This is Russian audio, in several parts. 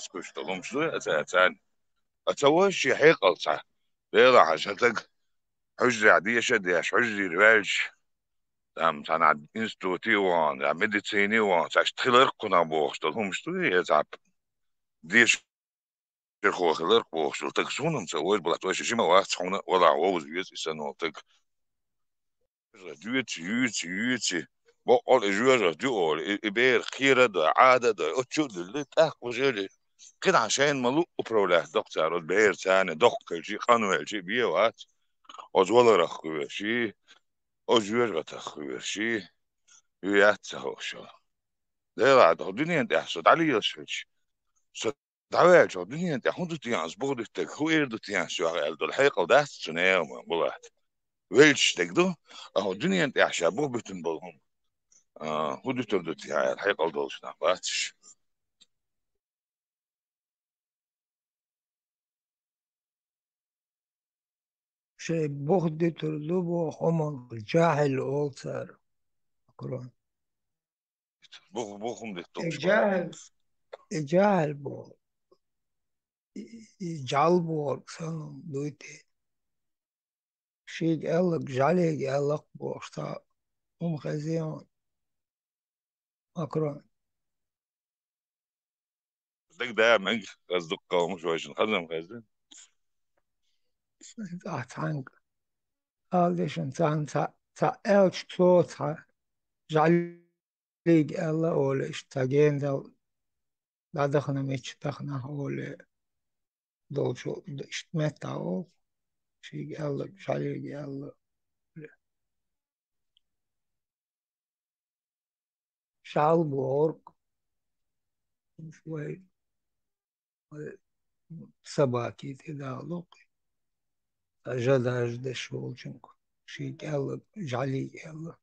كوش تلوم شو أتان أتوش يحيق صح بيضع عشتك حجري عادية شديش حجري رواج تام عاد إنستوتي وان يا ميديسيني وان ساش تخلق كنا بوخ تلوم شو يزعب ديش يخو خلق بوخ شو تكسون مسوي بلا توش شيء ما واحد حنا ولا عوض يس يسنو تك duurt, wat al is juist duur, ik ben gieren de aarde de otje lid echt was jullie كده عشان ملوك بروله دكتور البير تاني دكتور شي خانوال شي بيوات أزوال رخوه شي أزوال بتخوه شي يات هوشة ده بعد الدنيا انت أحسد علي يسويش صد عوال شو الدنيا انت حوض تيانس بغد تك هو يرد تيانس شو عيال دول الحقيقة ده سنة وما بلاد ويلش تقدو أهو الدنيا انت أحشى بغ بتنبلهم هو دكتور تيانس الحقيقة دول شنا باتش شيء بغد تردبو خمر الجاهل أوصر مكرون بغهم دكتور شباب الجاهل بو جالبو سنم دويتي شيء قالك جالي قالك بوشتا خزيون مكرون ده منج قصدك قوم شوية خزم خزم عنك قالش انسان تا الش توتا جالي قال أولش تاجين دا دخنا ميتش دخنا أول دول شو اشتمتع أو شيء قالك جالي قال شعل بورك شوي سباكي تدالق أجد أجد شو جنك شي قال جعلي قال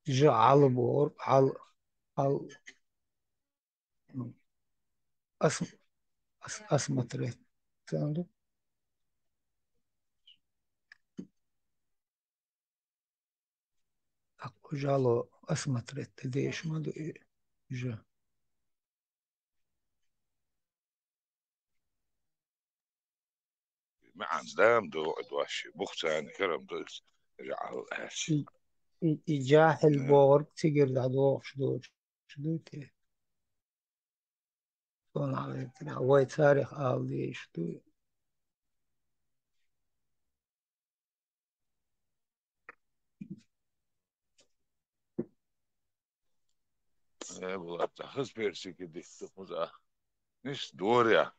جعل بورك على اسم اسم تريت تندو أكو جالو اسم تريت تديش ما دو جا معن دام دو ادواشي بوختان كرم دوس جعل هاش إجاح البورك تقر دعوه شدو تي كون على وايد تاريخ آلي شدو والله تخص بيرسي كده تخص نش دوريا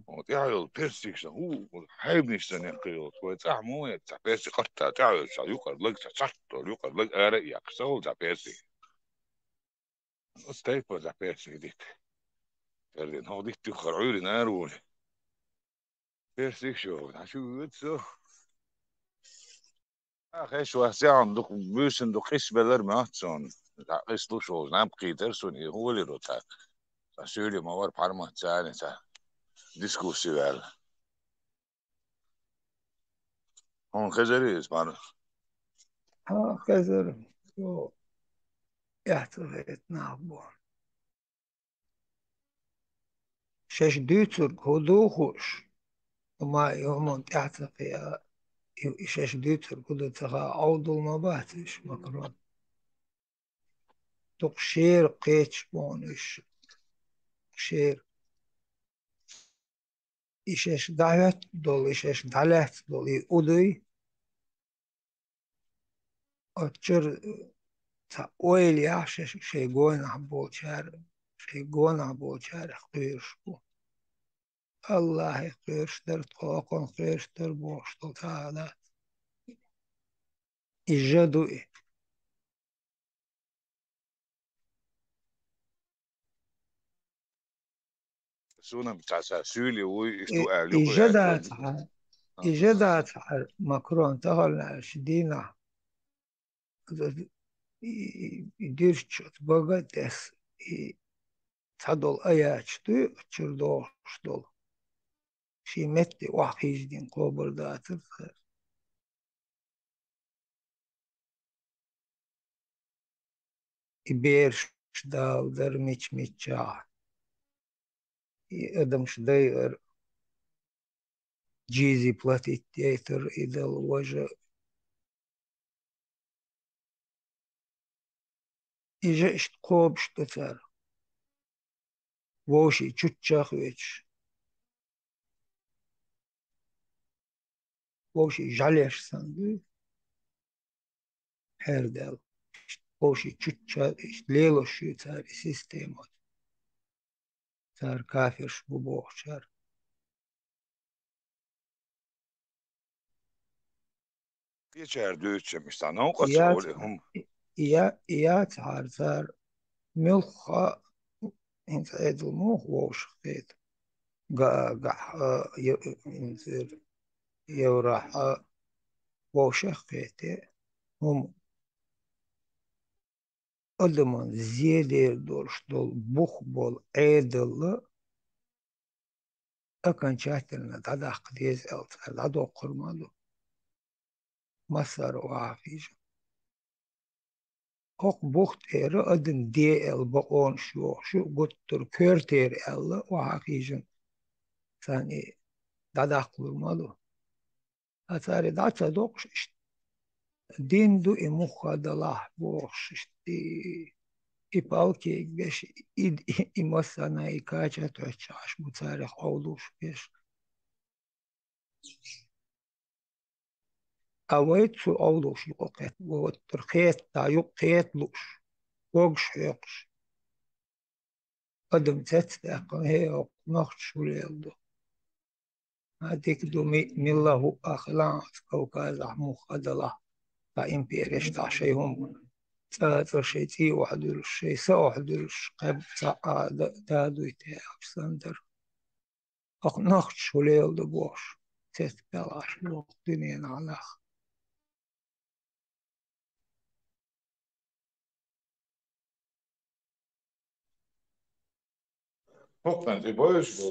وتعيل بيرسي شو هو حيب نشتن يقيل ويتاع مو يتاع بيرسي قطع تعيل شو يقر لك تشط يقر لك أرق يكسول تاع بيرسي استيقظ تاع بيرسي ديك فردين هو ديك تخر عيولي نارون بيرسي شو يتسو اخي شو ساعة دوك بيسن دوك إيش بلر ماتسون إيش دو شو نام قيترسون هو اللي روتا سوري ما ور بارما تاني تا ديسكوسي بال هون خزري اسمه ها كذر يو يحتفظ نعبون شش دوتر هدوخوش وما يومون تحت في شش دوتر كده تخا عوضو ما باتش مكرون تقشير قيتش بونش شير إيشش دعوت دول إيشش دعلت دول يقضي أتشر تا ويل يعشش شي قوين عبول شار شي قوين عبول شار خيرش بو الله خيرش در طاقن خيرش در بوشتو تعالى إجادو إيه سونا بتاع ساسولي ويشتو قالوا يا إجادات تود إجادات مكرون تهل شدينا يدير شوت بقى تس تدل أيات شتو تشردو شتول شي متي وحيج دين قوبر داتر إبير شدال در ميش ميشا ادم شدير جيزي بلاتي تيتر إذا الوجه إجا اشتقوب شتتر ووشي تشتشاخ ويتش ووشي جاليش ساندوي هردل ووشي تشتشا ليلو شو تار سيستيمات تار كافر شبو بوخشار Geçer düğütçemiş sana o kaçı إيات öyle hum. إيات عارتار ملخا انت ادو موخ ووش خيت قح ينزل يوراح ووش خيتي هم أدمن زيادة دولش دول بوخ بول عيدل окончательно тогда قديز العدو قرمالو مصر وعافيج هوق بوخت إيرا أدن دي إل بقون شو قطر كورتير إل وعافيجن ثاني دادا قرمالو أثاري داتا دوقش دين دو إمخا دلاح بوخش دي إبالكي بيش إمسانا إكاچا توچاش متاريخ أولوش بيش أويت شو أولوش يقوقت وترخيت تا يقيت لوش وقش يقش قدم تتاقن هي نقش شو ليلدو هاديك دو ميلا هو أخلانت كوكاز أحموخ أدلا تا إمبيريش تا شيهم تاتر شي تي وحدر شي سوحدر قب تادو يتي أكسندر أخ نقش شو ليلدو بوش تتبلاش الوقت دنيا على Hoppan die boys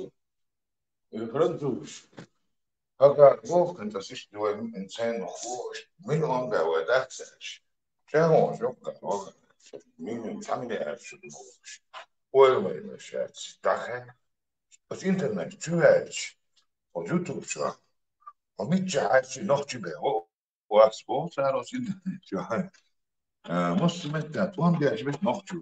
فرنتوش هكا ووف انت سيش دو انسان خوش من هم بقى داكسش شاهو شوكا هوغا من فاميلي افش دوش ولا مشات داخل بس انترنت تواج او يوتيوب شو او ميتش عايش نوختي بقى واسبوع صاروا انترنت شو مش متى وان بيعش بس نوختي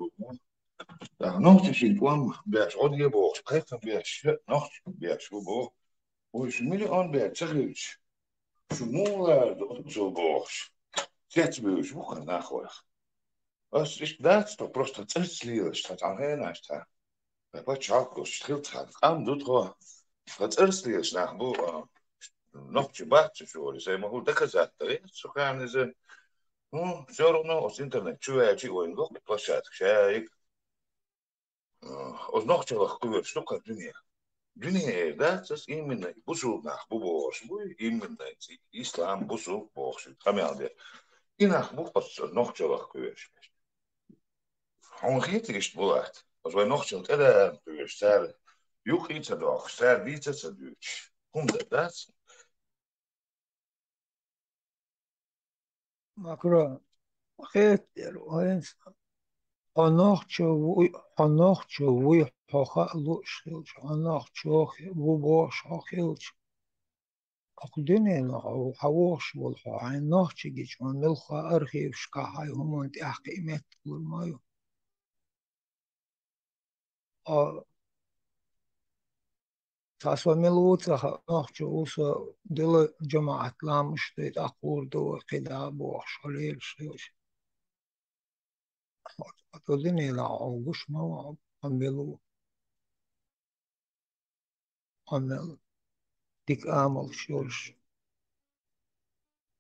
نوختي شي وان بيعش عودي بوخ كيف بيعش نوختي بيعش بوخ وش مليون بيعش تغيرش Schmoller zo boos. Zet me eens woeken nagoeg. Als is dat toch просто церцлио, что там генашта. По чалку стрелт gaat. Am doet gewoon. Het церцлио nach bo nog je baatje zo. Ze maar hoe dat gezet. Zo gaan ze. Все равно с интернет чуя чего инго площадка. Шайк. Os nog je wel kuur stukken dunia. Dunia dat is именно бусу nach бубош. Именно ислам бусу бош. Камел. Inach boekpas nog zo geweest. Ongeet is het woord. Als wij nog zo te geweest zijn, juk iets er toch, zijn niet het zo duurt. Komt dat? مكرو خيت وين حناخشو حخلوش حناخشو وبوش حخيلش أقدنين أو حوش والحا حناخشي جيش ونلخا أرخي وشكاحي هم أنت أحكي مت والمايو تاسو ملوت ناخشو وسا دل جماعة لامش تيت أقور دو قداب وحشاليل شيوش أقدنين لا أوغش ما عملو عمل ديك آمل شورش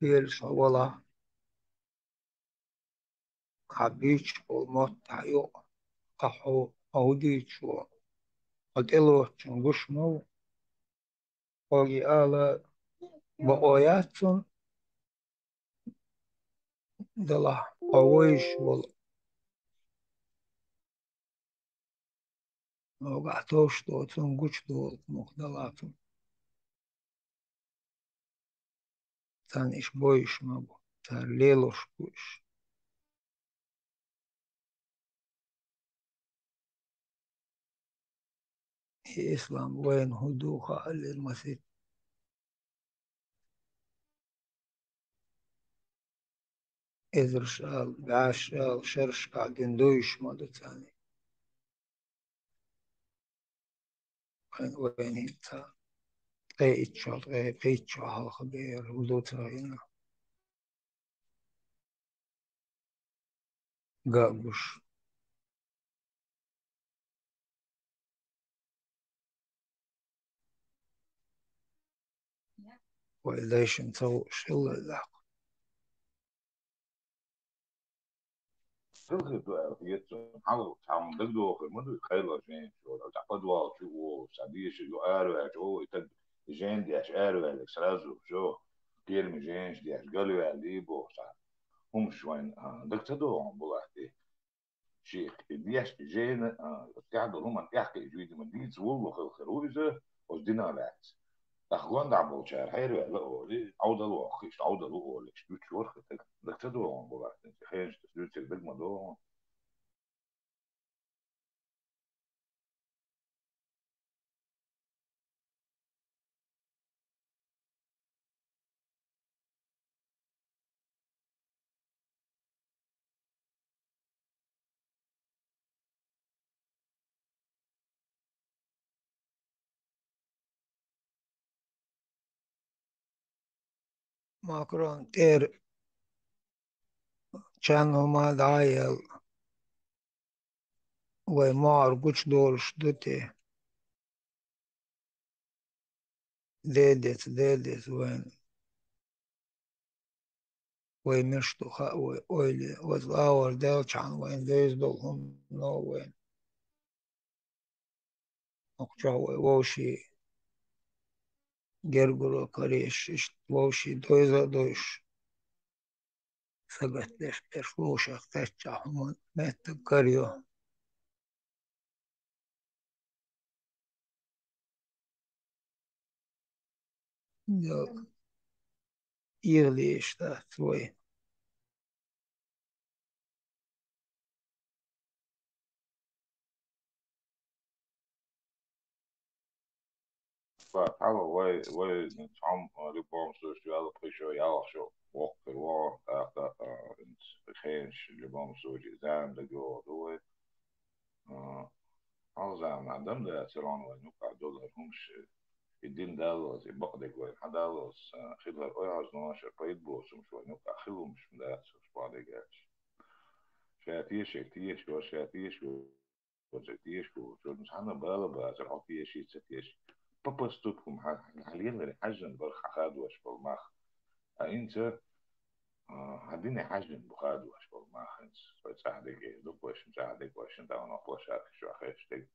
بيرش ولا حبيش والموت تايو قحو أوديش قد إلو تنقش مو وقي آلا بقوياتون دلا قويش وقعتوش دو تنقش دو مقدلاتون تانيش بويش مبو تار ليلوش بويش إسلام وين هدوخ للمسجد إذر شال بعش شال شرش قاعدين دويش مدة ثاني وين هيتا قيت شال قيت شال خبير ودو تراينا قابوش وليش نسوي شل لا تلقي يتسون حاول تعمل دقدو في المدو خير جين شو لو تعقدوا شو سعديش يو ارو جو يتد جين دي اش ارو الاكسرازو شو كير جينش دي اش قالوا علي بو هم شوين دكتدو عم بلاحتي شيخ ديش جين تعدل هم تحكي جويد من ديز والله خير وزدنا لات تخوان دعبو شهر حيرو لا أولي عودة لو أخيش عودة لو أولي شدوت شورخ دكتدو عم بلاحتي خير تسدوت البدمة دو ماكرون تير كان ما دايل ومار قش دول شدته ديدت وين ومشتو خا ويلي وزلاور ديل كان وين ديز دولهم نو وين نقجا ووشي جرجرو كريش ووشي دويزا دويش سقط ليش ووشا تشا هم مت كريو يغلي اشتات وين فحاول واي نتعم ريبورم سوشيال بيشو يلا شو وقت الوار انت بخيرش ريبورم سوشي زام دقو دوي زام عندهم ده تيران ونوكا دولار همش الدين دالوز يبقدك وين حدالوز خلال اوياز ناشر بايد بوس مش ونوكا خلو مش مدات مش بعدك شاتيش كتيش وشاتيش وزاتيش ومش حنا بالا بقى زرعتيش يتساتيش بابا ستوبكم حاليا غير حاجة برخ خادوش بالماخ انت هديني حاجة بخادوش بالماخ انت بتساعدك دوك واش مساعدك واش انت انا قوش اخي شو اخيش تك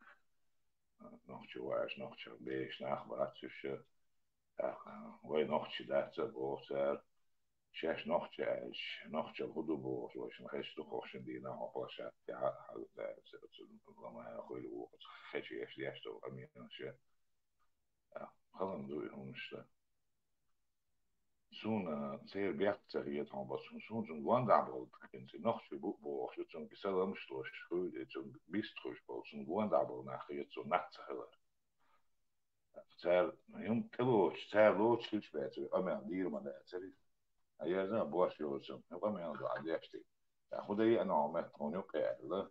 نوخش واش نوخش بيش ناخبرات شوش وين نوخش دات بوسر شاش نوخش ايش نوخش الغدو بوش واش نخش تخوش دينا وقوشات تاع لما يا اخوي خيش يش يشتو امين شيء خلنا ندوي همش سون سير بيحت سريت هم بس سون زون وان دعبل كنت noch في بوك بو شو زون بيسال مش توش شو زون بيستروش بو زون وان دعبل ناخيت زون نحت سهل سال يوم كلوش سال لوش كلش بيت اما دير ما ده سري ايا زين بوش يو زون اما يلا عاد يشتي خد اي انا عملت هونيك لا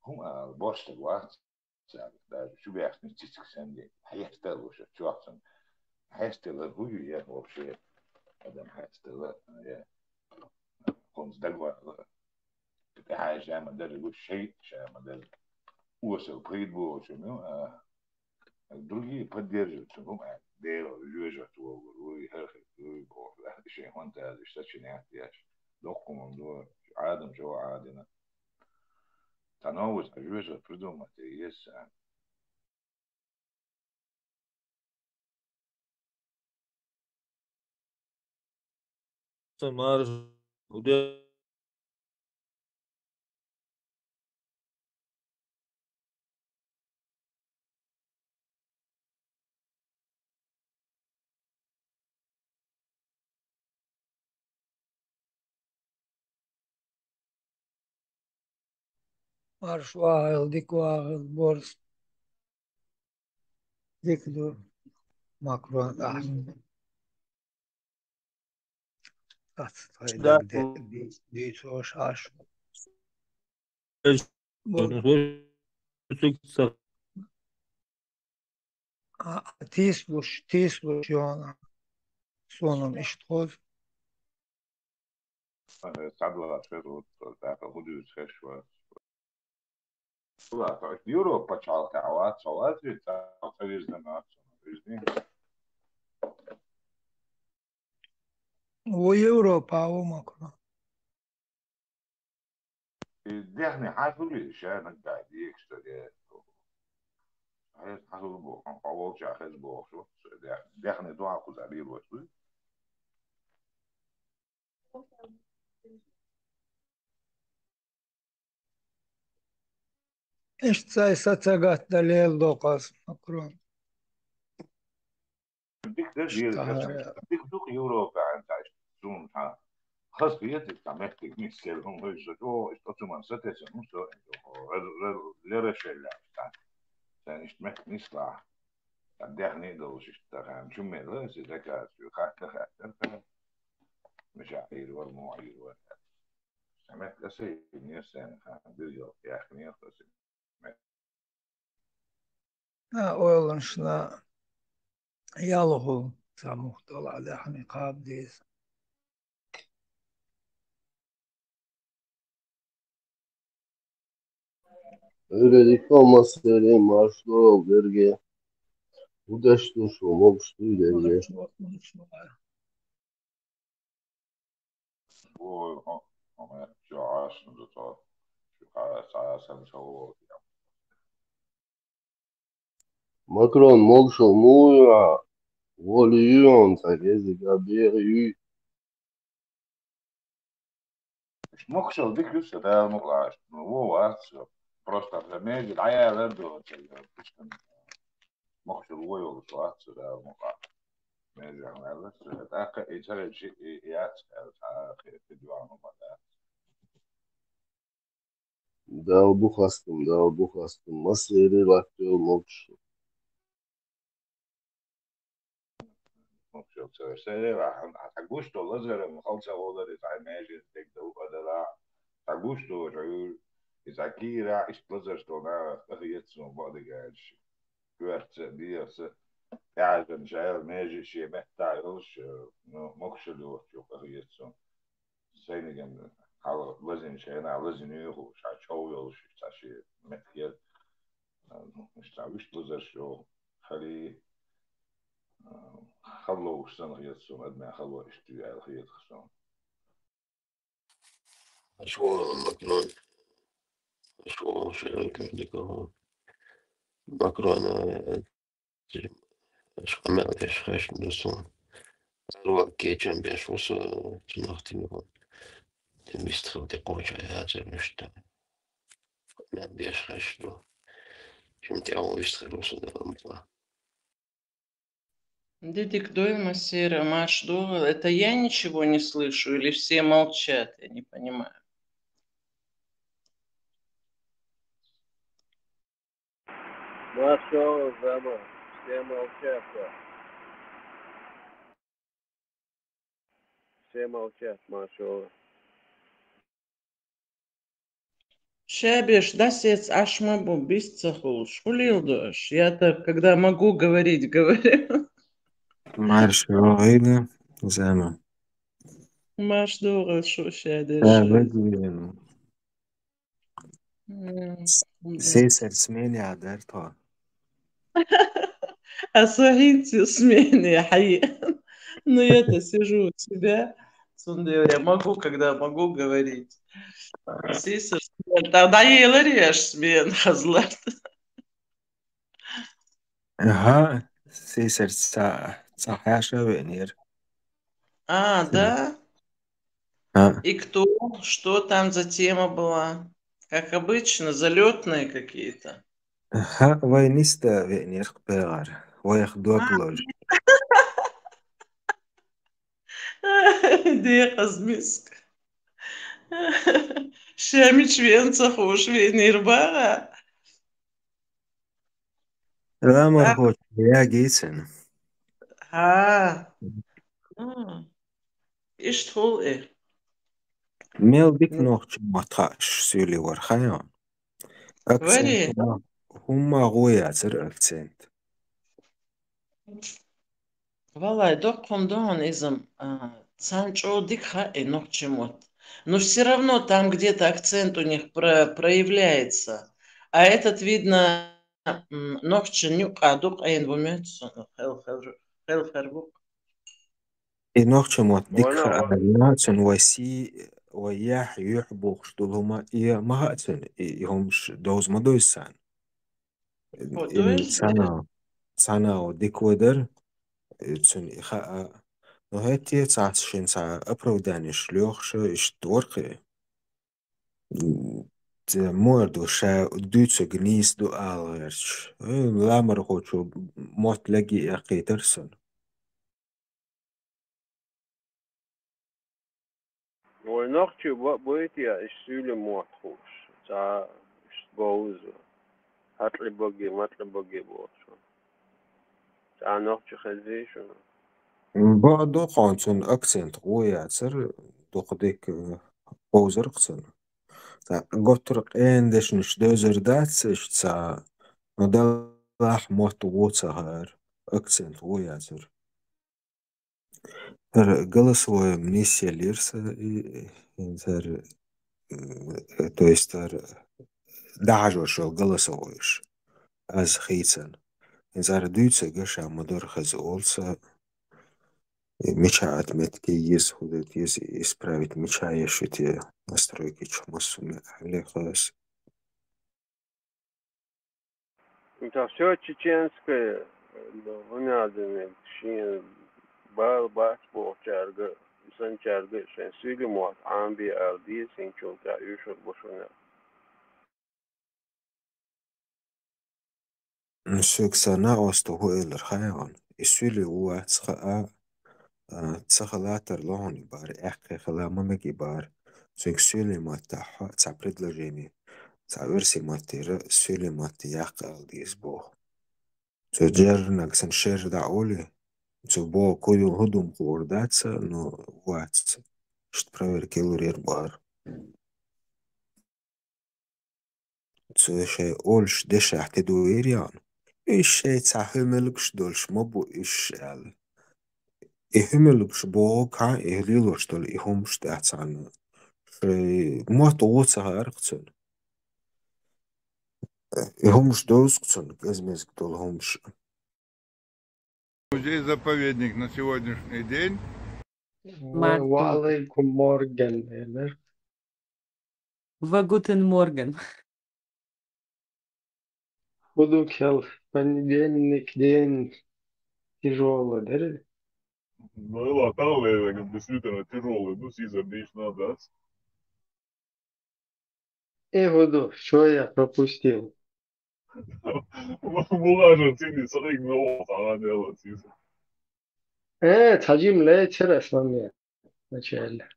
هم بوش الوقت سال ده شو بيحت نتيجة سندي هيحتلوش شو احسن هيحتل هو يا هو شيء ادم هيحتل يا كنت دقوا حاجة شام مدار يقول شيء شام مدار وصل قيد بو شنو drugi поддерживают هم ديرو يوجد ويهرخ ويبو شيء وانت هذا اشتشي نحتياش دوكم دو عادم جو عادنا تناوز يوجد بدون ما تيس ما أعرف وده مارش واحد ديك واحد بورس ذكر ماكرون أحسن ده دي سوش عاش تيس بوش يونا صونم إشتغل Sadla šerut, tāka hudījus hešva. Tā Europa čalka Latvija, Latvija, tā virzenāts. ويوروبا وماكرون Dehni حاسولي شان قاعد يكشتري. حاسول بو، قوال شاخص بو شو. دهني دعاء كزاري الوصول. إيش تساي ستاقات دليل دوقاس ماكرون ديك ده دير كسر. ديك دوك Europa عن تعيش زون ها. خاص بيتك تعمل مثلهم هيجو استطمن ستة نص لرشة يعني اشتمك نسلا دهني دوش اشتغل شو ميلا سيدك شو خاطر مشاعر والمواعيد سمعت أسي الناس يعني بيجوا يا أخي أولنشنا يالهو سامو طلع دحني قاب ديس Öyle olması maaşlı ol derge. Bu da işte şu mobştu derge. شو عاش نزطات شو عاش عاش شو Macron mobşu muya. Volüyon sagezi gaberi. مش مخشى ديك لسه ده مقلاش هو أصلا просто الرماج العيال عنده مخشى هو يوصل ده مقلاش ماشي أنا بس أتأكد يصير شيء يأتي في ديوانه بعد Daha bu kastım. Masayı bakıyor mobşu. مخشى سير هتعجوش والله زي لما خلص هو ده يتعامل ماشي تك ده وده لا تعجوش تو رجل إذا كيرا إيش بلزر تو نا أخي يتسمع بعض جالش كوارت دي قاعد مش عارف ماشي شيء محتاجوش مخشى له شوف أخي يتسمع سيني جنب على لازم شيء أنا لازم يهو مش هتشوي ولا شيء متخيل مش تعويش بلزر شو خلي خلوا سنة يتسمع قد ما خلوا اشتري على خيط خصهم شو ماكرون شو كذا ماكرون اش قمع اش خاش ندوسون الوا كيتشن باش وصل تنختي نقول تمستخل تقوش على هذا المشتا ما بيش خاش له شمتي او يشتغل وصل المطلع Дидик Дойма Сера Машду, это я ничего не слышу или все молчат? Я не понимаю. Maşo zaman. Все молчат, Машо. Шабиш, да сец ашмабу бисцахул, шулилдош. Я-то, когда могу говорить, говорю. Marshall öyle zaman. Машду, шо шадиш. Bedliyim. Сесер смели عدار طار. Освободите смены, حقيقة. Но я-то сижу у тебя, Сундер, я могу, когда могу говорить. Сисер, тогда ела режь смен, хазлат. Ага, сесер цахаша венер. Да? А, И кто? Что там за тема была? Как обычно, залетные какие-то. ها وينيستا венер بيغار ويخدوك لوج. Дехас миск. Шамич венцах уж венербара. لا مرهوش يا جيسن ها إيش هو إيه ميل ديك نوخش مطاش سيلي ورخيان أكسنت وري هما غويا زر أكسنت والله доком дон изм санчо дикха и ногчемот. Но все равно там где-то акцент у них проявляется. А этот, видно, ногченюк, а дук айн вумец, хел. إي نوخش موت ديك وانا ناتسن وسي وياح يحبوخش دول هما إيه ما هاتسن همش دوز ما دويسان إن Подуэльзе. سنة وديك ودر تسن إخاء نهايتي تسعة شين ساعة أبرو دانش ليوخش إشتورقي موردو شا دوتسو جنيس دو آلغرش لا مرغوشو موت لقي أقي درسن ونقطي بويتي السيولة موتخوش تا بوز هاتلي بوجي ماتلي بوجي بوش تا نقطي خزيشو بعدو قانسون أكسنت غويا تسر دوقديك بوزر قسن قطرق إندش نش دوزر داتسش تسا ندلح موت ووتسهر أكسنت غويا تسر قلس هو منيسيا ليرسا إنتر то есть دعجو شو قلس هوش از خيتسن إنزار دوتسا قشا مدور خز أولسا меча отметки есть ходят есть исправить меча еще те настройки чему сумме легкость انت все чеченское вынадены шин бал бас бохчарга сан чарга шен сили мот амби алди синчул та юшур бошуна سكسنا أستوه الرخيان السولي هو تسخلاتر لوني بار إحكي خلا ممكي بار سكسولي ما تحا تعبرد لجيني تعبرسي ما تيرا سولي ما تياق الديس بوه تجر نكسن شير دعولي تبو كل هدوم قورداتسا نو واتس شتبراور كيلورير بار تسوشي أولش دشا احتدويريان إيش شي تعهملكش دولش مبو إيش إهملكش بو كا إهليلوش دول إهمش تحتان ما توصها أرقصن إهمش دوزقصن كزمزك دول همش Музей-заповедник на сегодняшний день. وعليكم مورجان Guten Morgen. خدوا كل понедельник день тяжелый, да? Ну и ладно, там действительно тяжелый, ну сизардиш надо. Ходу, что я пропустил? Мулажа цини сарик нового а делать сиза. تجيب لا ترى سامي вначале.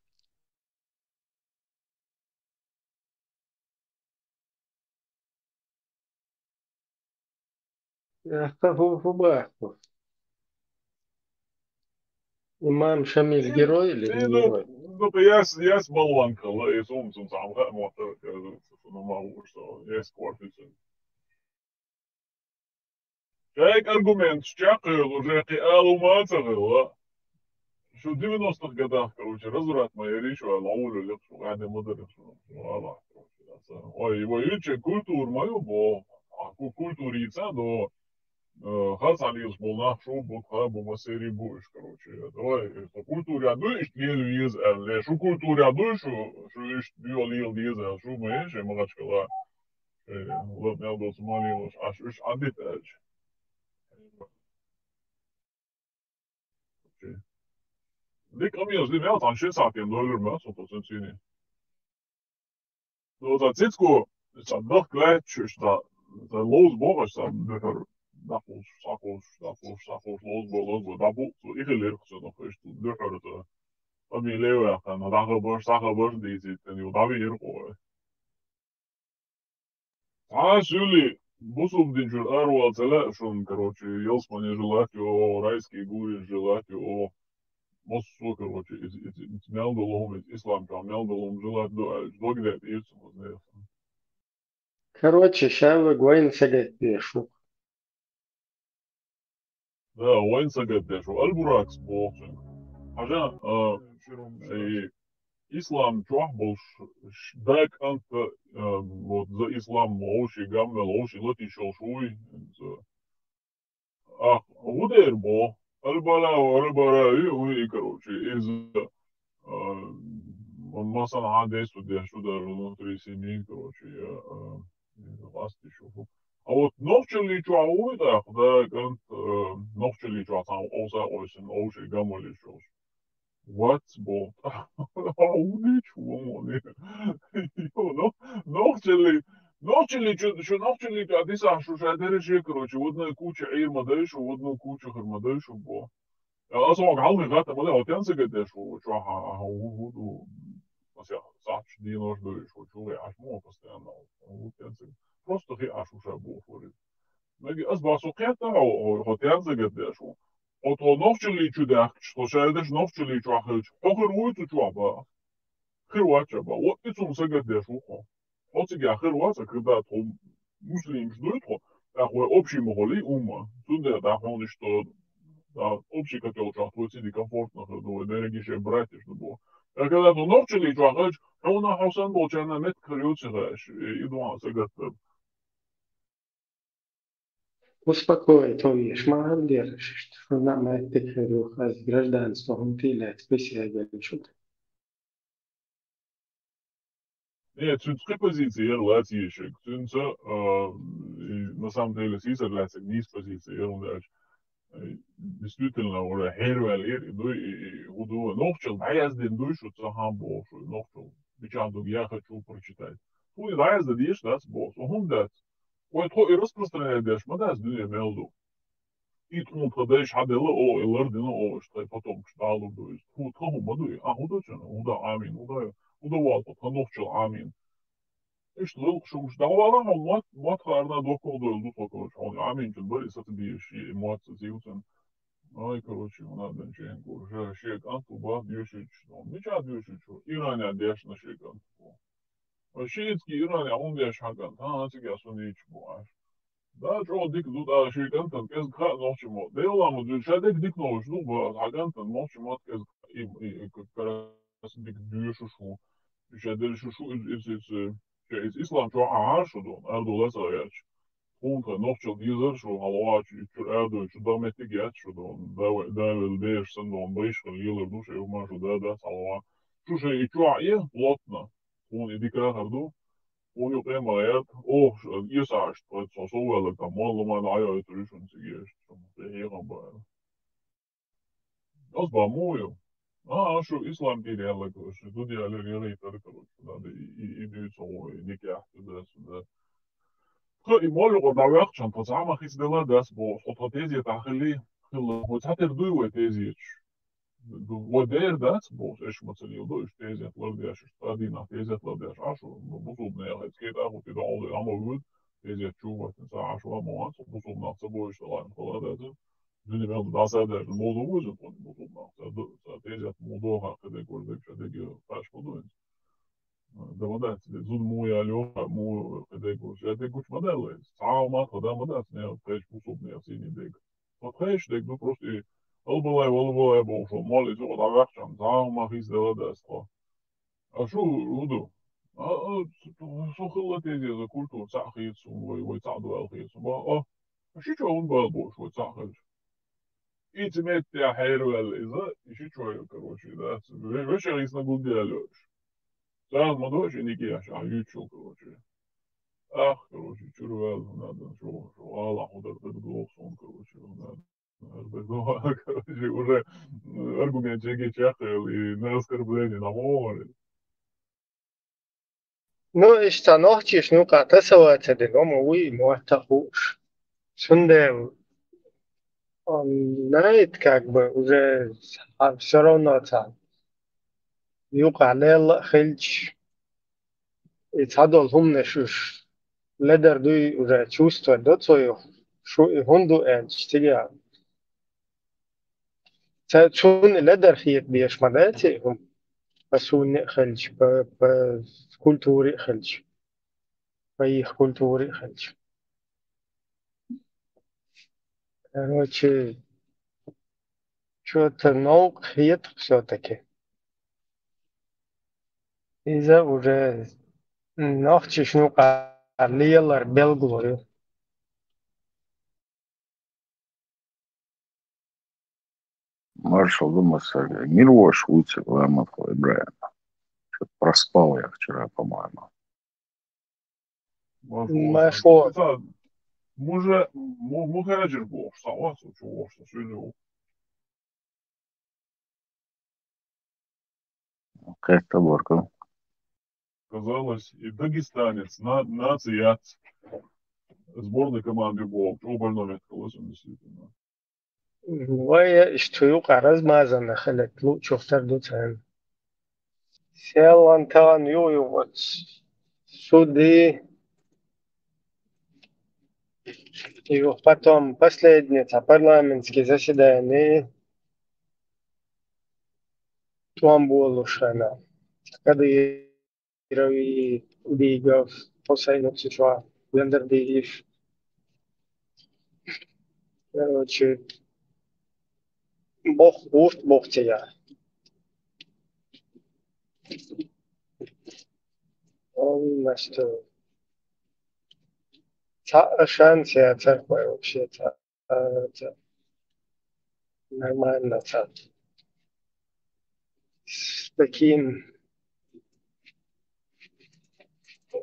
هو баху. Имам Шамиль герой или не герой? Ну, я с болванка, я с умцем сам, как мотор, что ну могу, что я скортится. Человек аргумент, щакал, уже алу мацагал, شو 90 годах, короче, развратная речь, а лаулю лет, что я не модерн, что ала. Ой, его юче культур мою, бо культурица, до Хасалиус был на шоу, бутха, бо масери будешь, короче. Давай, культура дуешь, не из эле, шо культура дуешь, шо иш диолил диез, шо мы, ше магачкала, вот не был сумалилус, аш иш адитаж. Dik amijos divi jautājumi šiem sākiem doļur mēs un tos cīnī. No tā cits, ko es tā noch klēču, tā lūdzu bogas, tā nekar sākos, lūdzu, tā būtu, iki lirks, no es tu nekar tā bija lievā, tā no tā bārs dīzīt, ten jau tā bija ir ko. Tā sūlī, Бусубдин чур арвал цела шун, короче, елсмане желатью о, райский гурин желатью о, моссу, короче, из мелдолом, из исламка, мелдолом желат до, догдет, ирцем, вознеясан. Короче, сейчас вы гвоин сагать пишу. Да, وين سقدش والبراكس بوخن عشان إسلام جوح بولش داك أنت вот за ислам лоши гаммел лоши лоти шошуй ах удер бо альбара и короче из он مثلا عادي سودي شو ده внутри семьи короче ласт еще а вот ночли чуауи да кант ночли чуатан оса ойсен оши гамоли шош what бо ауди чуони ну ночли ночли что ночли кадиса что шадереше короче водная куча ирмадэшу водную кучу хермадэшу бо أصلا عمري غات ما ده كان سجد شو هو بس يا صح دي نوش دو شو عشمو بس أنا هو كان سجد просто هي عشو شابو فوري نجي أصبح سقيت هو كان سجد شو أو نوفشلي شو ده что شايدش نوفشلي شو أخذ آخر وقت شو أبا آخر وقت شبا وقت سوم سجد شو خو أصلا آخر وقت كده توم مسلم شدوت خو أخو общий مهولي سوده ده هون что да, общий котел чахтует сиди комфортно ходовой, да регише братья, что было. А когда то ночили чахач, а он ахусан был чана мет крючаешь, и дуа сагатер. Успокоить, увидишь, молодец, что нам это из гражданства, он пилит, спасибо, что-то. Нет, тут три позиции, я латишек. Тунца, на самом деле, сисер латик, низ позиции, я дальше. Действительно, уже хервел и уду ногчел, даязден душу цахам бошу, ногчел. Бичанду я хочу прочитать. Хуй даязда диш, das бос. Он дат. Ой, то и распространяет деш, мадас дюне мелду. И тун продаешь хадела о, и лардина о, что потом шталу дуешь. Ху тому мадуй, а удочен, уда амин, уда валпа, ногчел амин. И что, что уж давала, он мат харна докол дуэл дутокол, он амин, чен бери сатбиеш, и мат зиутен. Ay, короче, надо ченку, уже шекан туба дюшич, нича дюшич, Иране дешна шекан. Шиитский Иране, он деш хаган, а тига сунич буаш. Да, что дик тут а шекан, тан кез ха ночимо. Дейлам дюша дик дик нож, ну ба хаган тан ночимо кез и карас дик дюшушу. Дюша дюшушу из ислам что аашудон, ардулеса яч. Punta nokčel izaršu halvāči, čur ēdojuši dameti gētšu, dēvel bēžsan, baiška liela duša, jau mažu dēdēs halvā. Šuše i čua plotna, un i dikā hardu, un jau tēmā ēt, iesāšt, pēc so suvēlek tam malumā nājā iturīšana sigieši, te hieram bēr. Tas bā mūju. Šo islām tīrēlek, tu diēli arī tarkaruši, tādi i dīco, i nikēhtu dēs un dēs. إيمال قدوات شان تصعب خيس دلا داس بو خطة تيزي تاخلي هو تحتر دوي تيزيش ودير داس بو إيش مثلا يودوش تيزي تلرديش تادينا تيزي تلرديش عشو بصوب نيال كيت أخو تيدا عولي أما ود تيزي تشوفر تنسى عشو أما بصوب ناقصة بو يشتغل خلا داس دوني بيان داسا داش الموضوع وزن بصوب ناقصة تيزي موضوعها كده يقول لك شديك فاش بدوين Damadac, zud mūjā ļoti mūju, kad eguši, ja teguši modelēs. Sāv matra, damadac, ne, treš pusubnija cīnī deg. To treš deg, nu, prosti, albalai, būšu, moli, zo, da vērčam, sāv matra izdeladēs, to. A šo, rudu, so hillatiezi, za kultūra cāhīts, vai cādu vēlhīts, a šičo un vēl būšu, vai cāhīts. Īci metti ja heiru vēl, šičo, короче, да, вечер из нагудя лёж. Сам молодой никияш, а ючу, короче. Ах, короче, чурвел, надо, что, Аллах удар глох, сон, короче, надо. Короче, уже аргумент чеки чахал и на оскорбление, на море. Ну, истанохтиш, ну, катасавата, дегома, уи, муатахуш. Сунде, он знает, как бы, уже все равно там. يوقع عليه الله خلج يتعدوا هم نشوش ледер дуй уже чувствовать до свою хунду чтига. Чун ледер хиет биеш мадати посуне хельч по культуре хельч по их культуре хельч. Короче, что-то наук хиет все-таки. Из-за уже нахчишну карлиялар белглою. Маршал думался, мир швуйцы, Ламакова и Брайан. Что-то проспал я вчера, по-моему. Машо. Мухараджер был, что сегодня. Как-то боркал. Казалось, и дагестанец, нацият сборной команды был. Оба номер колосом действительно. وای اشتیوق عرض مازن خلت لو شفتر دو تن سيالان تان يو суды и потом последнее парламентские заседания там было шана когда и бигов посайну чува лендер бигив короче бог тебя он значит шансы церковь вообще нормально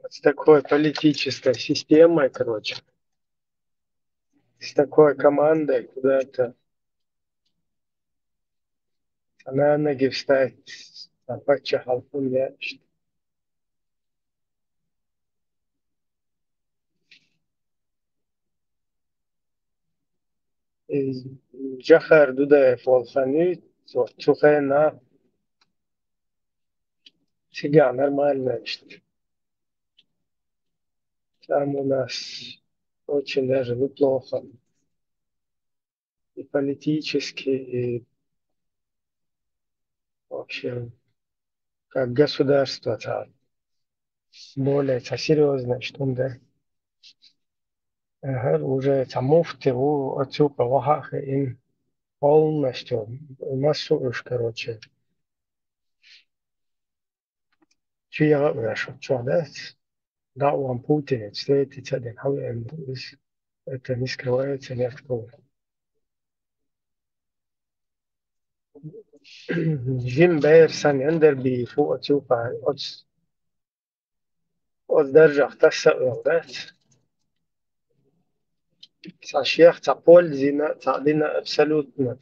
с такой политической системой, короче, с такой командой куда-то на ноги встать, почахалку мяч. Джахар Дудаев Волхани, Чухайна, всегда нормально. Там у нас очень даже неплохо. И политически, и вообще, как государство, более серьезно, что да. Уже муфты отсюда Оахаха им полностью массу короче. Чья ваша да? Да, он Путин, встретить один, это не скрывается ни от кого. Jim Beersan Enderby فوق تشوفها درجة تسأل Сашьях пользина, цадина абсолютно,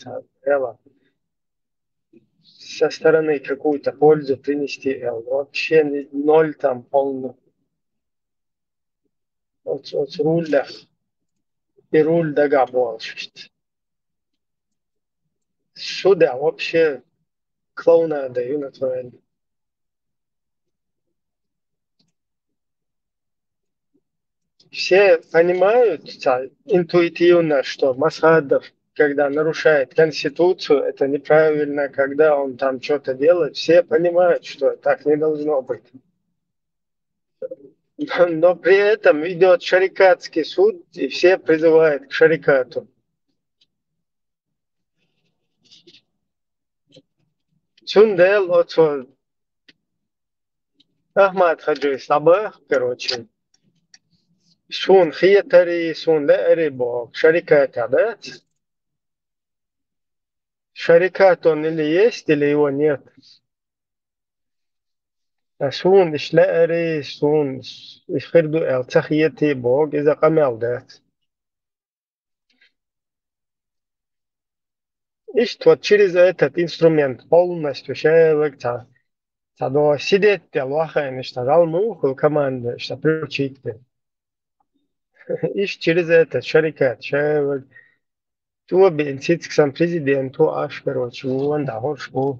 со стороны какую-то пользу принести, вообще ноль там полно. От руля и руль дага больше. Сюда вообще клоуна даю натурально. Все понимают интуитивно, что Масхадов, когда нарушает Конституцию, это неправильно, когда он там что-то делает, все понимают, что так не должно быть. Но при этом идет шарикатский суд, и все призывают к шарикату. Чундел, вот Ахмад Хаджи Сабах, короче, Сун хиятари, сун лэри бог, шарикат адат. Шарикат он или есть, или его нет. سون إشلاري سون إخردو التخيتي بوج إذا قمل دات إشتوى через этот инструмент полностью человек до сидеть лоха не штагал муху команды что приучить иш через этот шарикат человек то бенцит сам президент то аж короче он да что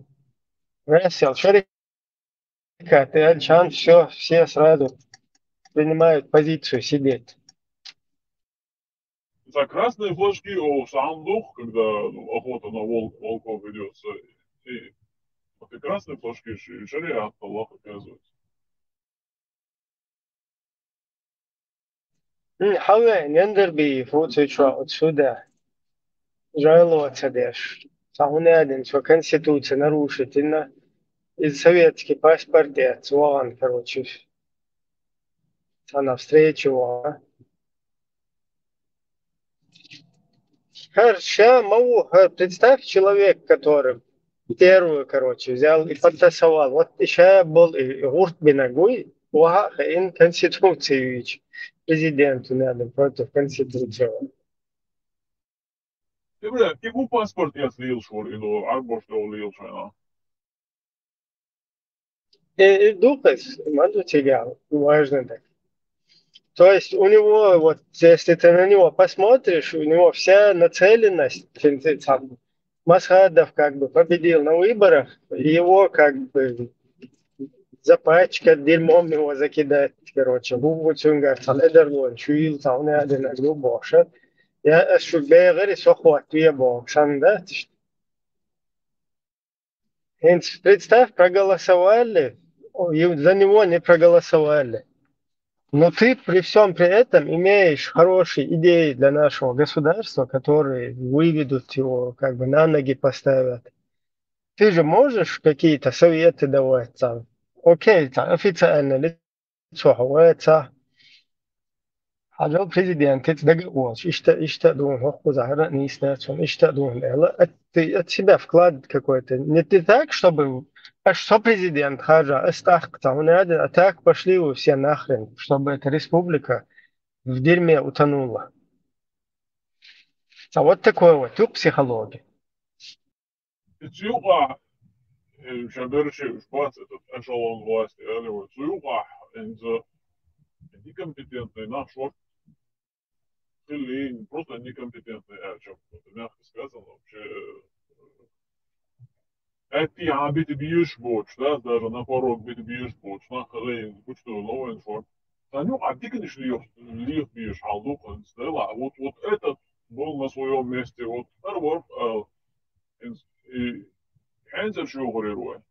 весел шарикат и шанс все сразу принимают позицию сидеть. За красные флажки о Саамдух, когда охота на волков ведется, и вот и красные флажки шариат Аллах указывает. Хавен, ендерби, фуцичва отсюда. Жаловаться дешь. Сауне один, что конституция нарушит, и советский паспорт, вон, короче, навстречу. Хорошо, представь человек, который первую, короче, взял и подтасовал. Вот еще был и гурт бинагуй, ин конституцию президенту надо против конституции. И, бля, ему паспорт я слил, что ли, но арбош что улил, что И духас, могу тебя, важно так. То есть у него, вот если ты на него посмотришь, у него вся нацеленность, там, Масхадов как бы победил на выборах, его как бы запачкать дерьмом его закидать, короче. Бубу цунгар, таледерлон, чуил, талне один агну бошет. Я шубе гори сохват туе бошан, да? Представь, проголосовали, за него не проголосовали. Но ты при всем при этом имеешь хорошие идеи для нашего государства, которые выведут его, как бы на ноги поставят. Ты же можешь какие-то советы давать там? Окей, там официально лицо это حاجة президент договор, что думаю, куда не снятся, что думаю, от себя вклад какой-то. Не ты так, чтобы, а что президент, хажа, астах, там, надо, а так пошли вы все нахрен, чтобы эта республика в дерьме утонула. А вот такое вот, тут психология. Цюга, шаберчи, шпац, этот эшелон власти, цюга, некомпетентный наш шорт, или просто некомпетентный, чем мягко сказано, вообще. Это я бит бьешь боч, да, даже на порог бит бьешь боч, на халей, будь что новый инфор. Ну, а ты, конечно, лих бьешь, халдух, стела, вот этот был на своем месте, вот Арвор, и Хэнзер шугурируя.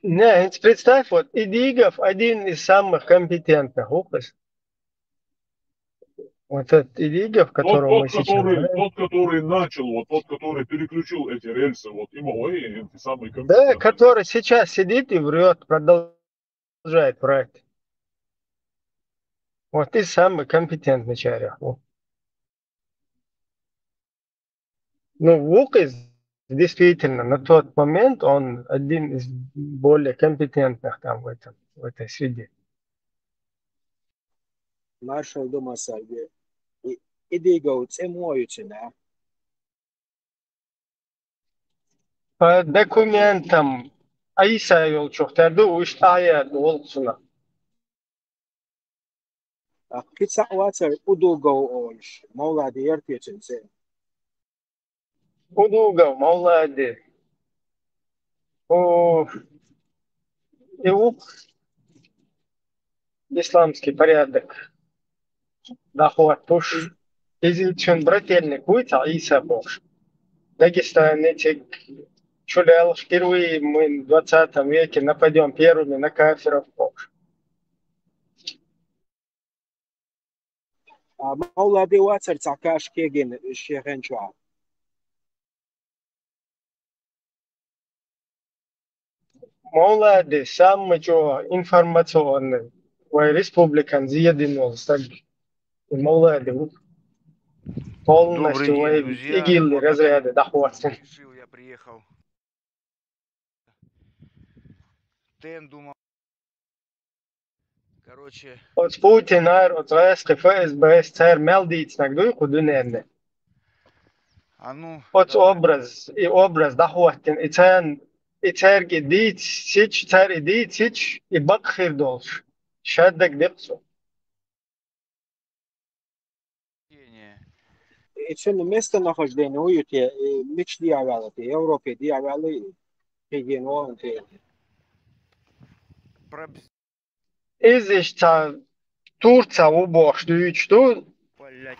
Не, представь, вот Идигов один из самых компетентных, опус. Вот этот Идигов, которого мы сейчас знаем. Тот, который начал, вот тот, который переключил эти рельсы, вот ему и самый компетентный. Да, который сейчас сидит и врет, продолжает врать. Вот ты самый компетентный человек. Ну, Вукис действительно на тот момент он один из более компетентных там в этой среде. Marshall Dumasage. Idigo, цемоючина. По документам Аиса Йолчухтарду уштая долцуна. Kitsa water udugo olş. Mola diğer piyaçınse. Удуга, молоды. Его исламский порядок. Доход туш. Изучен брательник будет Аиса Бош. Дагестан этих чулял впервые мы в 20 веке нападем первыми на кафиров Бош. Mola di water цакаш кеген шехенчуа. Молоды, самый информационный. Ой, республикан зъединул. Молоды. Полностью игилли разряды доходят. Решил, я приехал. Тен думал. Короче. От Путина, от ВСК, ФСБ, СССР, meldīts nekdo, kudu nēne. А ну. От образ доходен. И царь гидит, сич, царь идит, сич, и бакхир долш. Шаддак депсу. Için местонахождение уюте мич диавалати, Европе диавали. регион. Из-за Турция убошли, что,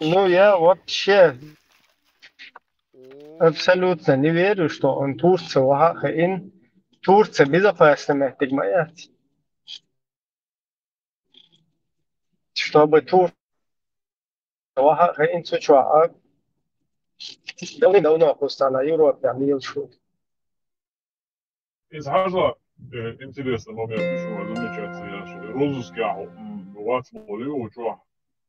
ну, я вообще абсолютно не верю, что он Турция, Турция безопасная, понимаете? Чтобы Турция, давно просто на Европе, Из Хажа интересный момент еще замечается, я что розысках ватсмоли учу.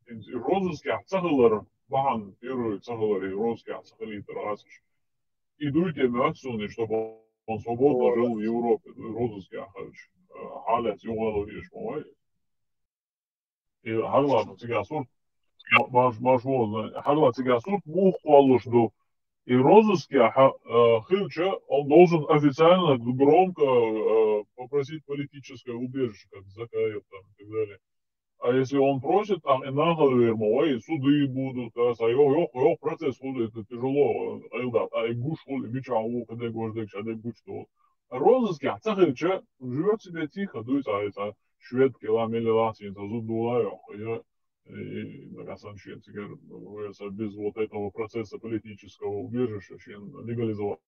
Розысках цагалар бахан первый цагалар и розысках цагалитер асыш. Идут им отсюда, чтобы он свободно жил в Европе. Розысках халят югалу виш мой. И Хажа цигасур машвоз Хажа цигасур мухвалуш до. И розыске Хыльча, он должен официально громко попросить политическое убежище, как Закаев там и так далее. А если он просит, там и нагло и суды будут, а процесс будет, это тяжело, а и гуш, бичау, когда гождек, а гуш, что. Розыске Хыльча живет себе тихо, дуется, шведки, ламели латин, зудулаю, и на самом деле без вот этого процесса политического убежища легализоваться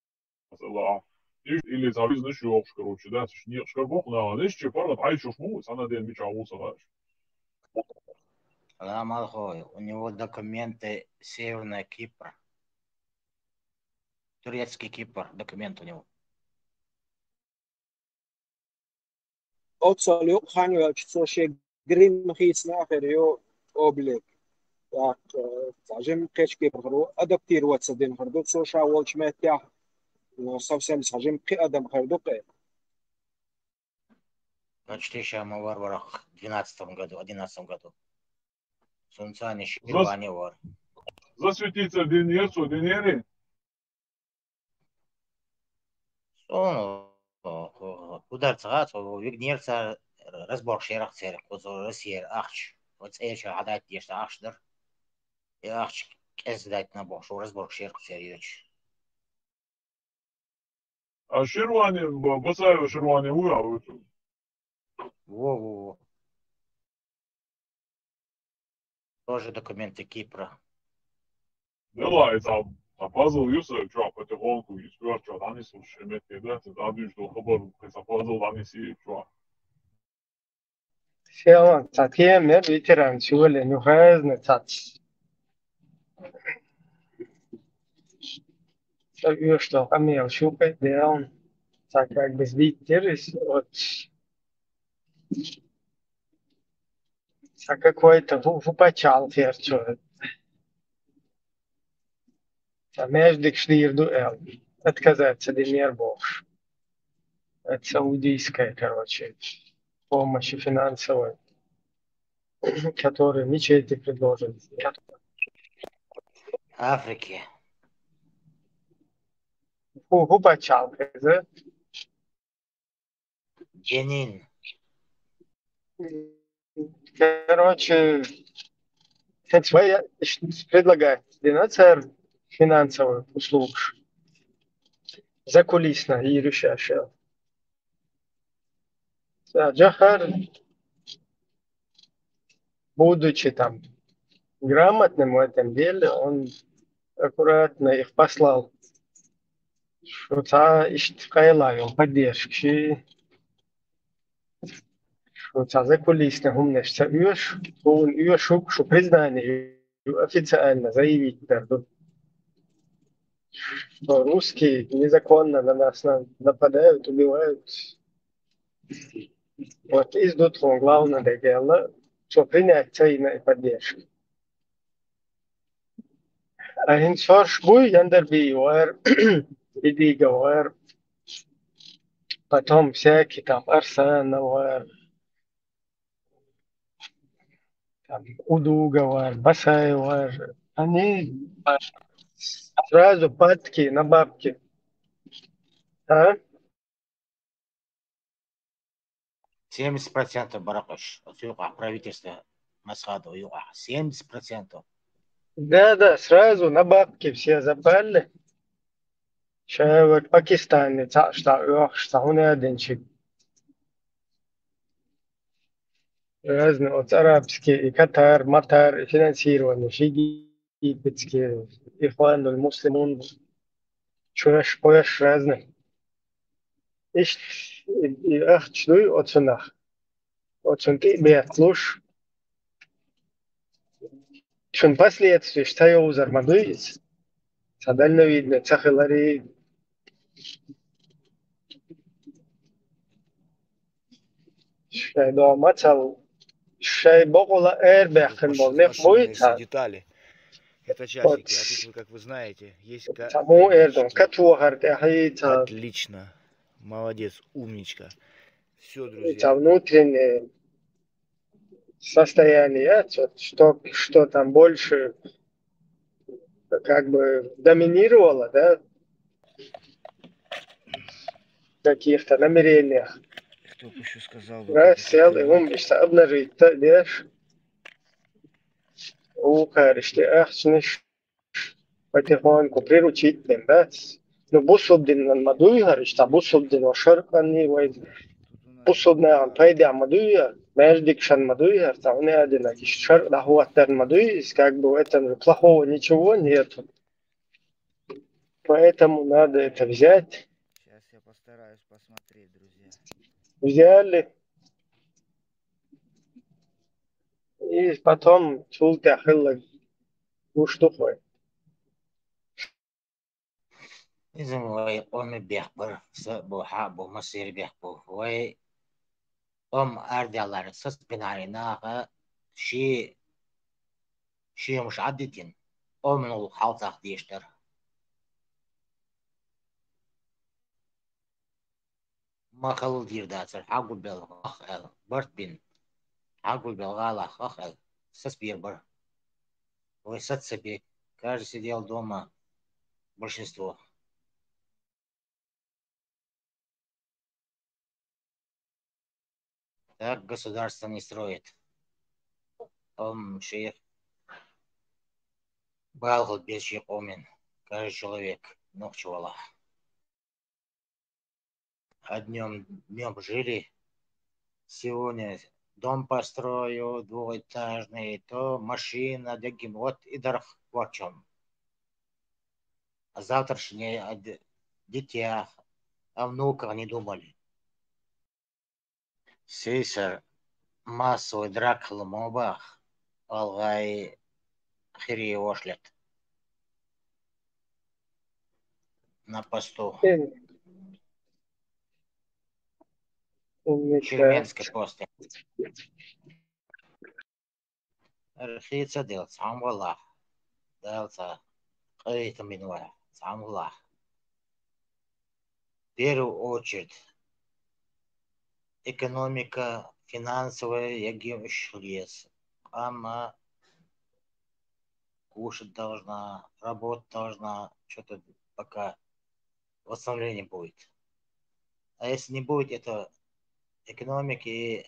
или зависит еще короче, да, не шкарбок на нижче пара еще шму, она день бичау саваш. Ламалхой, у него документы Северная Кипр. Турецкий Кипр, документ у него. Absolut, han ju så się grim hisna ferio oblek. Так, скажем, кешки прогру адаптироваться день хардо соша волчметя, но совсем скажем, ки адам хардо ке. Значит, еще мы в варварах в 11 году. Сунцане шпирване вар. Засветиться денерцу, денери? Сону, ударцагат, вигнерца разбор шерах церк, Россия ахч. Вот эти гадать есть ахшдер. И ахч kezdett na borsó, разбор шерх церк. А шервани, басаю шервани уя. Во. Тоже документы Кипра. Да, это пазл юса, что потихоньку, и что они слушают, метки, да, это один, что хабар, это пазл, они си, что. Все, затем я ветеран, чули, ну разные цац. Что, а мне щупать, да, он так как бы сбиттерись, вот, а какой-то вупачал ферчу. А между штирду отказаться динер бог. Это саудийская, короче, помощи финансовой, которую мечети предложат. Африки. Вупачал, да? Дженин. Короче, предлагает денацер финансовых услуг закулисно и решающая. Джахар, будучи там грамотным в этом деле, он аккуратно их послал. Что та ищет поддержки. Что та закулисно умнешься он что признание официально заявить, что русские незаконно на нас нападают, убивают. Вот из двух главного дела, что принять цейной поддержки. А инсорш буй яндерби вар, идига вар, потом всякие там Арсена вар, там Удуга вар, Басай вар, они сразу падки на бабки. А? 70% баракаш. Правительство Масхада уюа. 70%. Да, сразу на бабки все запали. شاور باكستان تعشتا يوخشتا هنا دنشي رازن أرابسكي قطر مطر فينانسير ونشيجي بتسكي إخوان المسلمون شوش قوش رازن إيش أخت شلوي أتسنخ أتسنكي بيتلوش شون последствий что зармадуец садально видно цахилари شايدو ماتل شاي بقولا إير بيحكن بولنيخ Машинные все مويتا детали. Это часики. А тут, вы, как вы знаете, есть تمو إيردون колечки. كتوهر تحيتا Отлично. Молодец, умничка. Все, друзья. это внутреннее состояние, что там больше как бы доминировало, да, в каких-то намерениях. Кто бы еще сказал? Раз сел, и он бишься обнажить, то дешь. Укаришь, ты ахчнешь потихоньку приручить them, да. Ну, бусубдин на мадуйгариш, та бусубдин ошаркани, бусубна ан пайда мадуйгар, междикшан мадуйгар, та он один шар дахуаттар мадуйгар, как бы в этом плохого ничего нету. Поэтому надо это взять. Сейчас я постараюсь посмотреть, друзья. Взяли. И потом чулты ахылла уштухой. إذن وي أم بيخبر بو حابو مصير بيخبو وي أم أردالار سس بناريناها شي مش عددين أم نو حالتاق ديشتر ما خلو دير داتر حاقو بالغاخ ال برت بين حاقو بالغالاخ أخ ال سس بيربر وي ست سبي каждый сидел дома большинство. Так государство не строит. Он шейх балгал без шейх омен. Каждый человек ногчевала. А днем жили. Сегодня дом построю двухэтажный, то машина, дегим, вот и дорог в чем. А завтрашнее о детях, о внуках не думали. Сейсер массовый драк в мобах, алгай хири ошлет. На посту. Черменской посты. Рхица дел, сам валах. Делца, это минуя, сам валах. В первую очередь, экономика финансовая, ягим шлес. Ама кушать должна, работать должна, что-то пока восстановление будет. А если не будет это экономики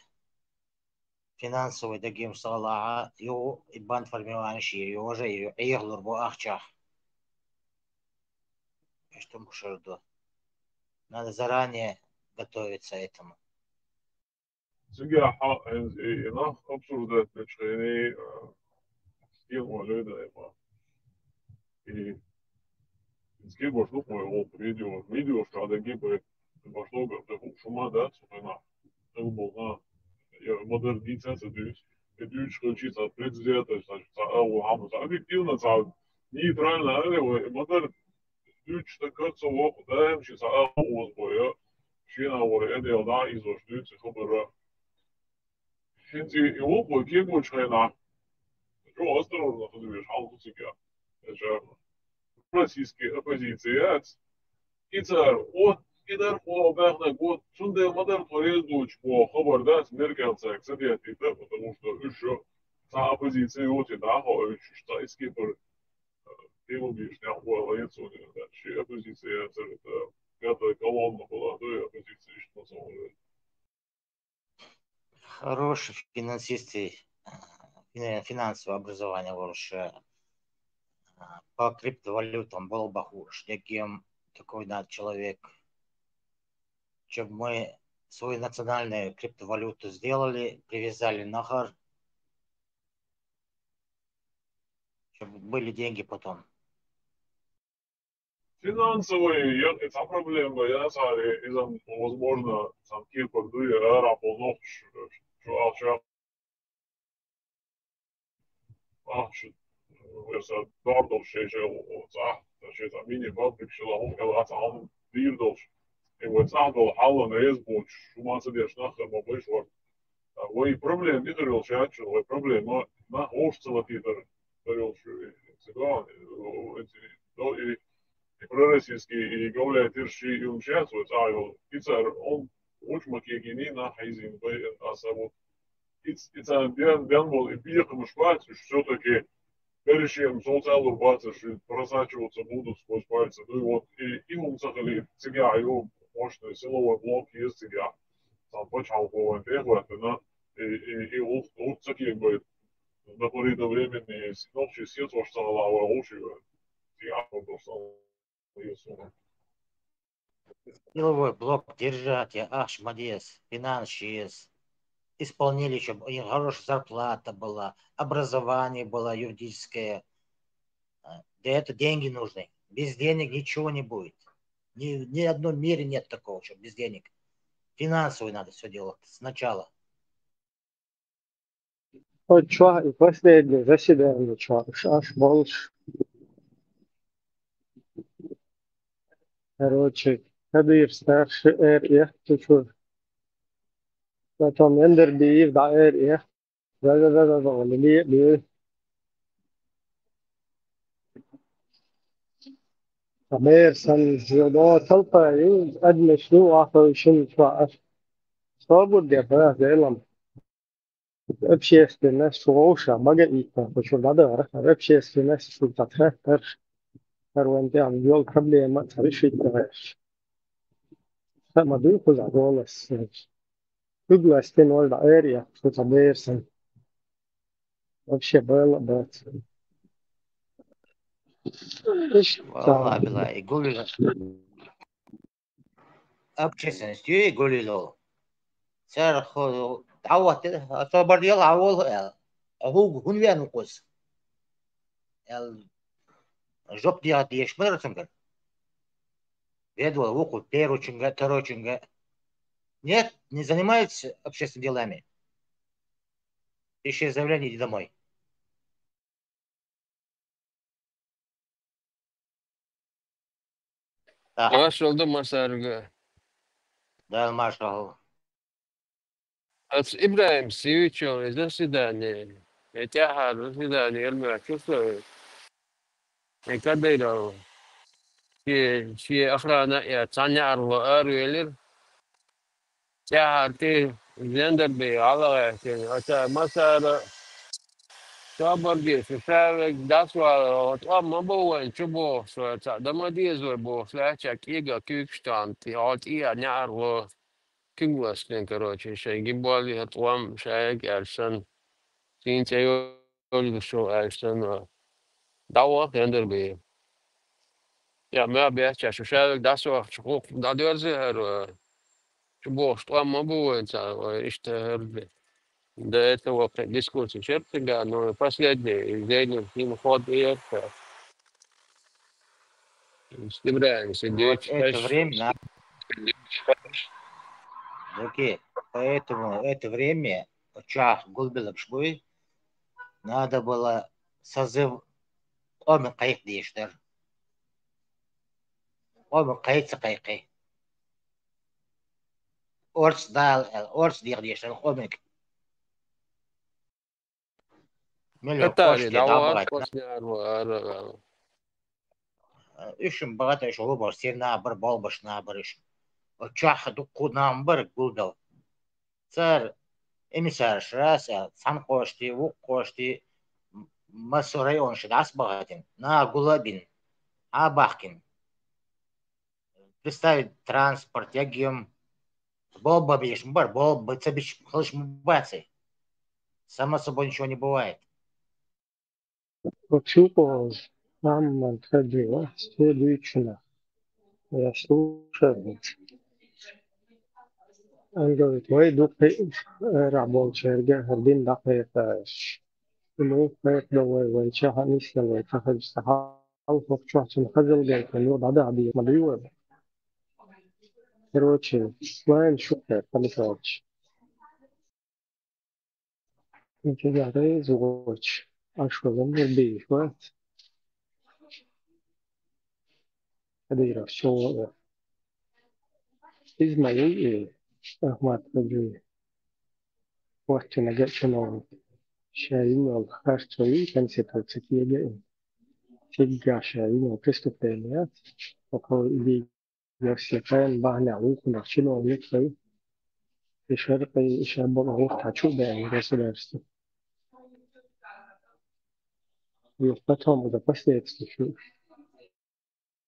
финансовой дагим салаха, его и банд формирования шире, его же и иглур бо ахчах. Что мушерду. Надо заранее готовиться к этому. Сега ena absurda pečeni stilmo ljude ima. I skil baš lupo je ovo video što da gibe baš logo da šuma da su na elboga modernica se dus. Het uitschuitje dat predsjedatelj sa evo hamo sa objektivno sa neitralna evo moder uč takrat so ovo dajem še sa evo uzboja. Šina vore edel da izvoštujući хобера. Şimdi yok bu kim bu çayna? Çok осторожно подивиш, halkı çıkıyor. Российские оппозиции, и царь, вот идар по бахна год, сунде мадар творезуч по хабарда смеркался, кстати, потому что еще та оппозиция вот и да, что иски пор тему бишня по лицу, что оппозиция это пятая колонна была, то оппозиция что самое. Хорошие финансисты, финансовое образование лучше по криптовалютам был бы хуже. Яким такой надо человек, чтобы мы свою национальную криптовалюту сделали, привязали нахар, чтобы были деньги потом. Финансовые, это проблема, я сари, изам, возможно, сам кирпак дуя, арапол нохш, что ахш, я дардол шейшел, шейта мини бабрик шелаху, ацам дирдолш, и вот садол халла наезбуч, шуман садеш нахар, мабыш вот. Вой проблем не дарил шачу, вой проблема на овцела питер дарил циган, и пророссийский, и говорят, ирши и умчатывают, а его пиццер, он очень макегини на хайзин, а вот пиццер бен был и пьехом шпать, все-таки перешьем социалу бацер, что просачиваться будут сквозь пальцы, ну и вот, и ум сахали цигя, его мощный силовой блок есть цигя, сам почал по пехваты, на и вот такие бы на порядок времени ночи сет ваш салава уши, цигя просто Силовой блок держать, аш, молодец, финансист, исполнили, чтобы у них хорошая зарплата была, образование было юридическое. Для этого деньги нужны. Без денег ничего не будет. Ни в одном мире нет такого, что без денег. Финансовый надо все делать сначала. Вот что, и последнее заседание, что, аж больше. Короче, Кадыр старший РФ, ты что, потом Эндер Биев, да, РФ, да, он или Амерсон, Жодо, толпа, и одни шну, ахо, шин, что, свободу, да, делом. Общественность, слуша, магазин, почему надо, общественность, что так, Вон там вел проблема решить, товарищ. Самодух за голос. Круглая стена до эрия, что-то Берсон. Вообще было, да. Валла била, и гулила. Общественность, и гулила. Сархо, عوض اعتبر يلا عوض هو هنوان وقوس الجوب دي شمير تنقل веду луку первую чунга, второй чунга. Нет, не занимаются общественными делами. Пиши заявление, иди домой. Marshall da Masarga. Да, маршал. От Ибраим Сивичон, до свидания. Я тебя до свидания, Эльмира, чувствую. И когда это, все охрана, я Таня Арва Арвелер, тебя ты Зендер би, Аллах, это Масара, Сабарги, Сушавик, Дасва, от Мабуэн, Чубо, Дамадизу, Бо, Слячак, Ига, Кюкштан, от Иа, Нярво, Кюгластен, короче, Шайгибали, от Уам, Шайк, Эрсон. Since I already show action, دعوة يندر بي يا ما بيحكي شو شايف دعوة شوف دعوة زهر شو بوش طبعا ما بو انت اشتهر ده это вот дискуссия черта но последний день في مفاض ايه استمرار Вот сидеть это время, окей, поэтому это время, час гулбилок шбуй, надо было созыв омин кайык дейіштер. Омин кайытсы кайқы. Орс дейік дейіштер, омин. Мөлі қош это де دعوة дабығайт. после Үшін бағата үш олы бар, серна бір, бол башына бір үш. Чахы дұққудан бір гулдал. Цар эмиссар шраса, сан қошти, уқ қошти, масу район шидас бағатин, на гулабин, абахкин. Представить транспорт, ягем, бол бабиш, бар, бол бацабич, халыш мбацы. Само собой ничего не бывает. Почему нам отходило следующее. Я слушаю. Он говорит, мой дух рабочий, один дақиқаш. Мы поэтому венчаха нисла венчаха стахал фокчуахчен хазал гайт ну да عبيد مديوه. Короче, слайм шутка, полетач. Ничего, это звуч. А что, за мной бей, вот. هذه شو إسماعيل أحمد رجوي وقت نجات شنو شايين والخاش شوي كان ستة جاي تيجا شايين وكستو بينيات وكو إلي يفسيقان بعنا عوق نحشلو ونكفي بشرقي إشاب الغوف تحشو بأن رسول أرسل ويفتهم إذا بس يتستشو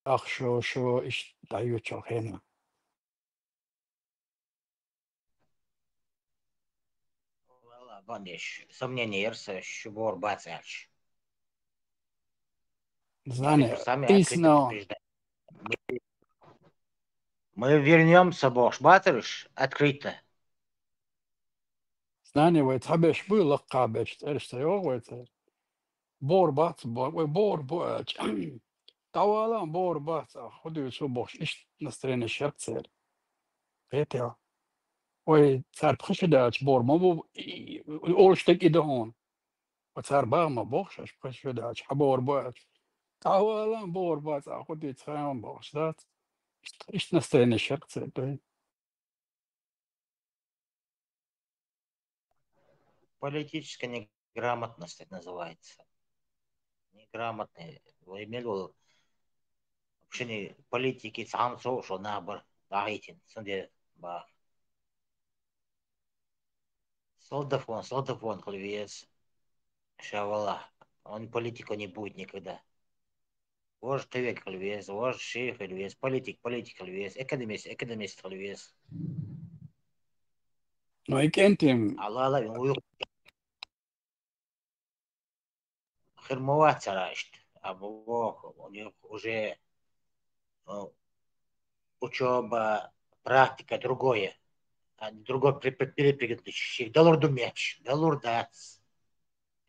أخ شو إيش دعيو هنا Valla bandeš, somnjenje jer se šubor bacač. Знание Сами открыто истинно предупреждаем. Мы вернемся, Бог, батарыш, открыто. знание ويتحبش بو لقابش ترشتيو بور بات بور بوش طوالا بور بات خدو شو بوش إيش نسترين الشرق سير بيتيا وي صار بخش داش بور ما بو أولشتك إدهون وصار ما بوش إيش بخش داش حبور بوش طوالا بور بات خدو تخيم بوش دات إيش نسترين الشرق سير Политическая неграмотность это называется. Неграмотный. Имел вообще не политики сам что набор дагитин. Сонде ба. Солдафон, хлевес. Шавала. Он политику не будет никогда. Вож тывек хлевес, вож шеф хлевес, политик хлевес, экономист хлевес. Но и кентим Алла, хермовать рашт. А Бог, у них уже учеба, практика другое. Другой перепрыгнуть. Далур думач, далур дац.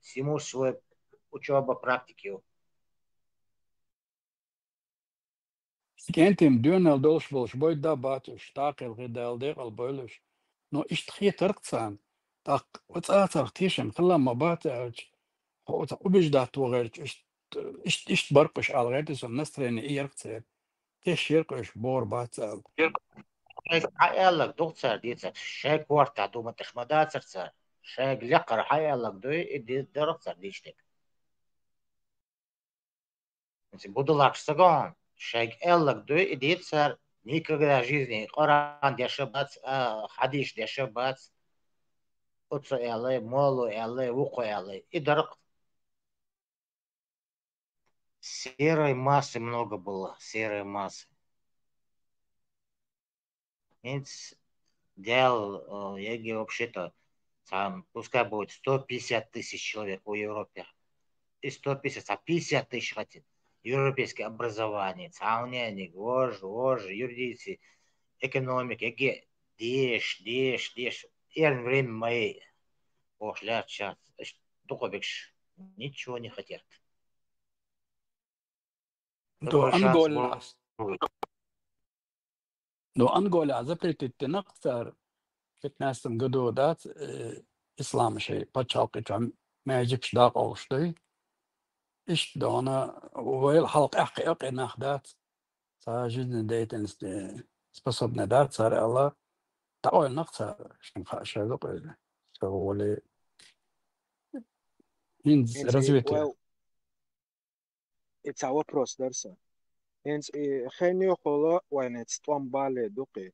Всему свой учеба, практики. كنتم دون الدولش بولش بوي داباتوش تاقل غدال ديق البولش نو اشتخي ترقصان تاق وتآتر تيشن خلا ما باتاج هو تقبش داتو غيرش اشت برقش على غيرتس النسترين ايرقصير تيش يرقش بور باتال حيالك دكتور ديتك شاك ورطة دوما تخمدات سرسر شاك لقر حيالك دوي ادي درقصر ديشتك буду лаксагон шайк эллак дуй идитсар никогда в жизни Коран дешабац хадиш дешабац отцу эллы молу эллы уху эллы и дорог серой массы много было серой массы Инц дел еги вообще-то там пускай будет 150 тысяч человек в Европе и 150 а 50 тысяч хотят европейское образование, цауняник, вож, юридический, экономика, эге, деш. И время мои пошли час, духовикш, ничего не хотят. دو أنقول عزبت التنقصر في ناس قدودات إسلام شيء بتشاقي ما يجيكش داق أو شيء إيش دونا والحلقة أحقي ناخدات ساجدنا ديتن способны дать царь Аллах такой нахца что хашадок سوولي إنز развитие it's a вопрос درسا إنز خيني خلا وينت ствамбале дуки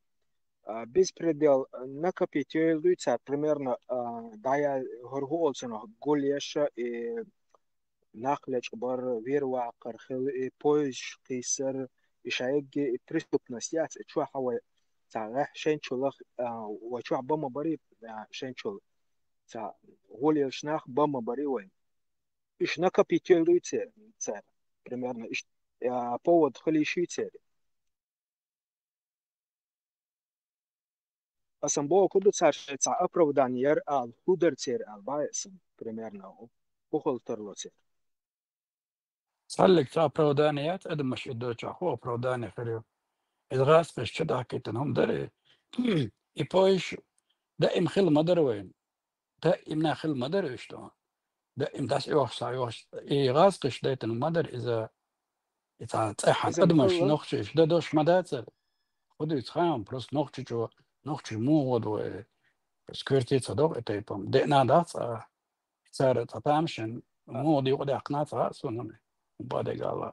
беспредел накапитулируется примерно дая горголцена голеша и нахлеч бар верва кархил и поиш кисер إشاعة преступность يا شو حوي تاع شين شلخ وشو بما بري شين شل تاع غولي الشناخ بما بري وين إيش накапитулируется примерно إيش повод خلي شو Asam bo kudu ca opravdanier al hudercer al baesam примерно ухолтерлоцер. صار لك оправданият, это мش идоча, хо оправдание خير. الغاز بس شد حكيتنهم دري. И поиш دائم خل مدر وين. دائم ناخل مدر إشتون. دائم داس يوش إي غاز قش دايتن مدر إذا تصحن إذا أدمش مخلة نخشش ده دوش مداتر. خدو يتخيم بروس نخشش مو ودو سكيرتي تصدق إتيبم. دينا داس صارت أتامشن مو دي وده أقناط رأسون. وبعد قال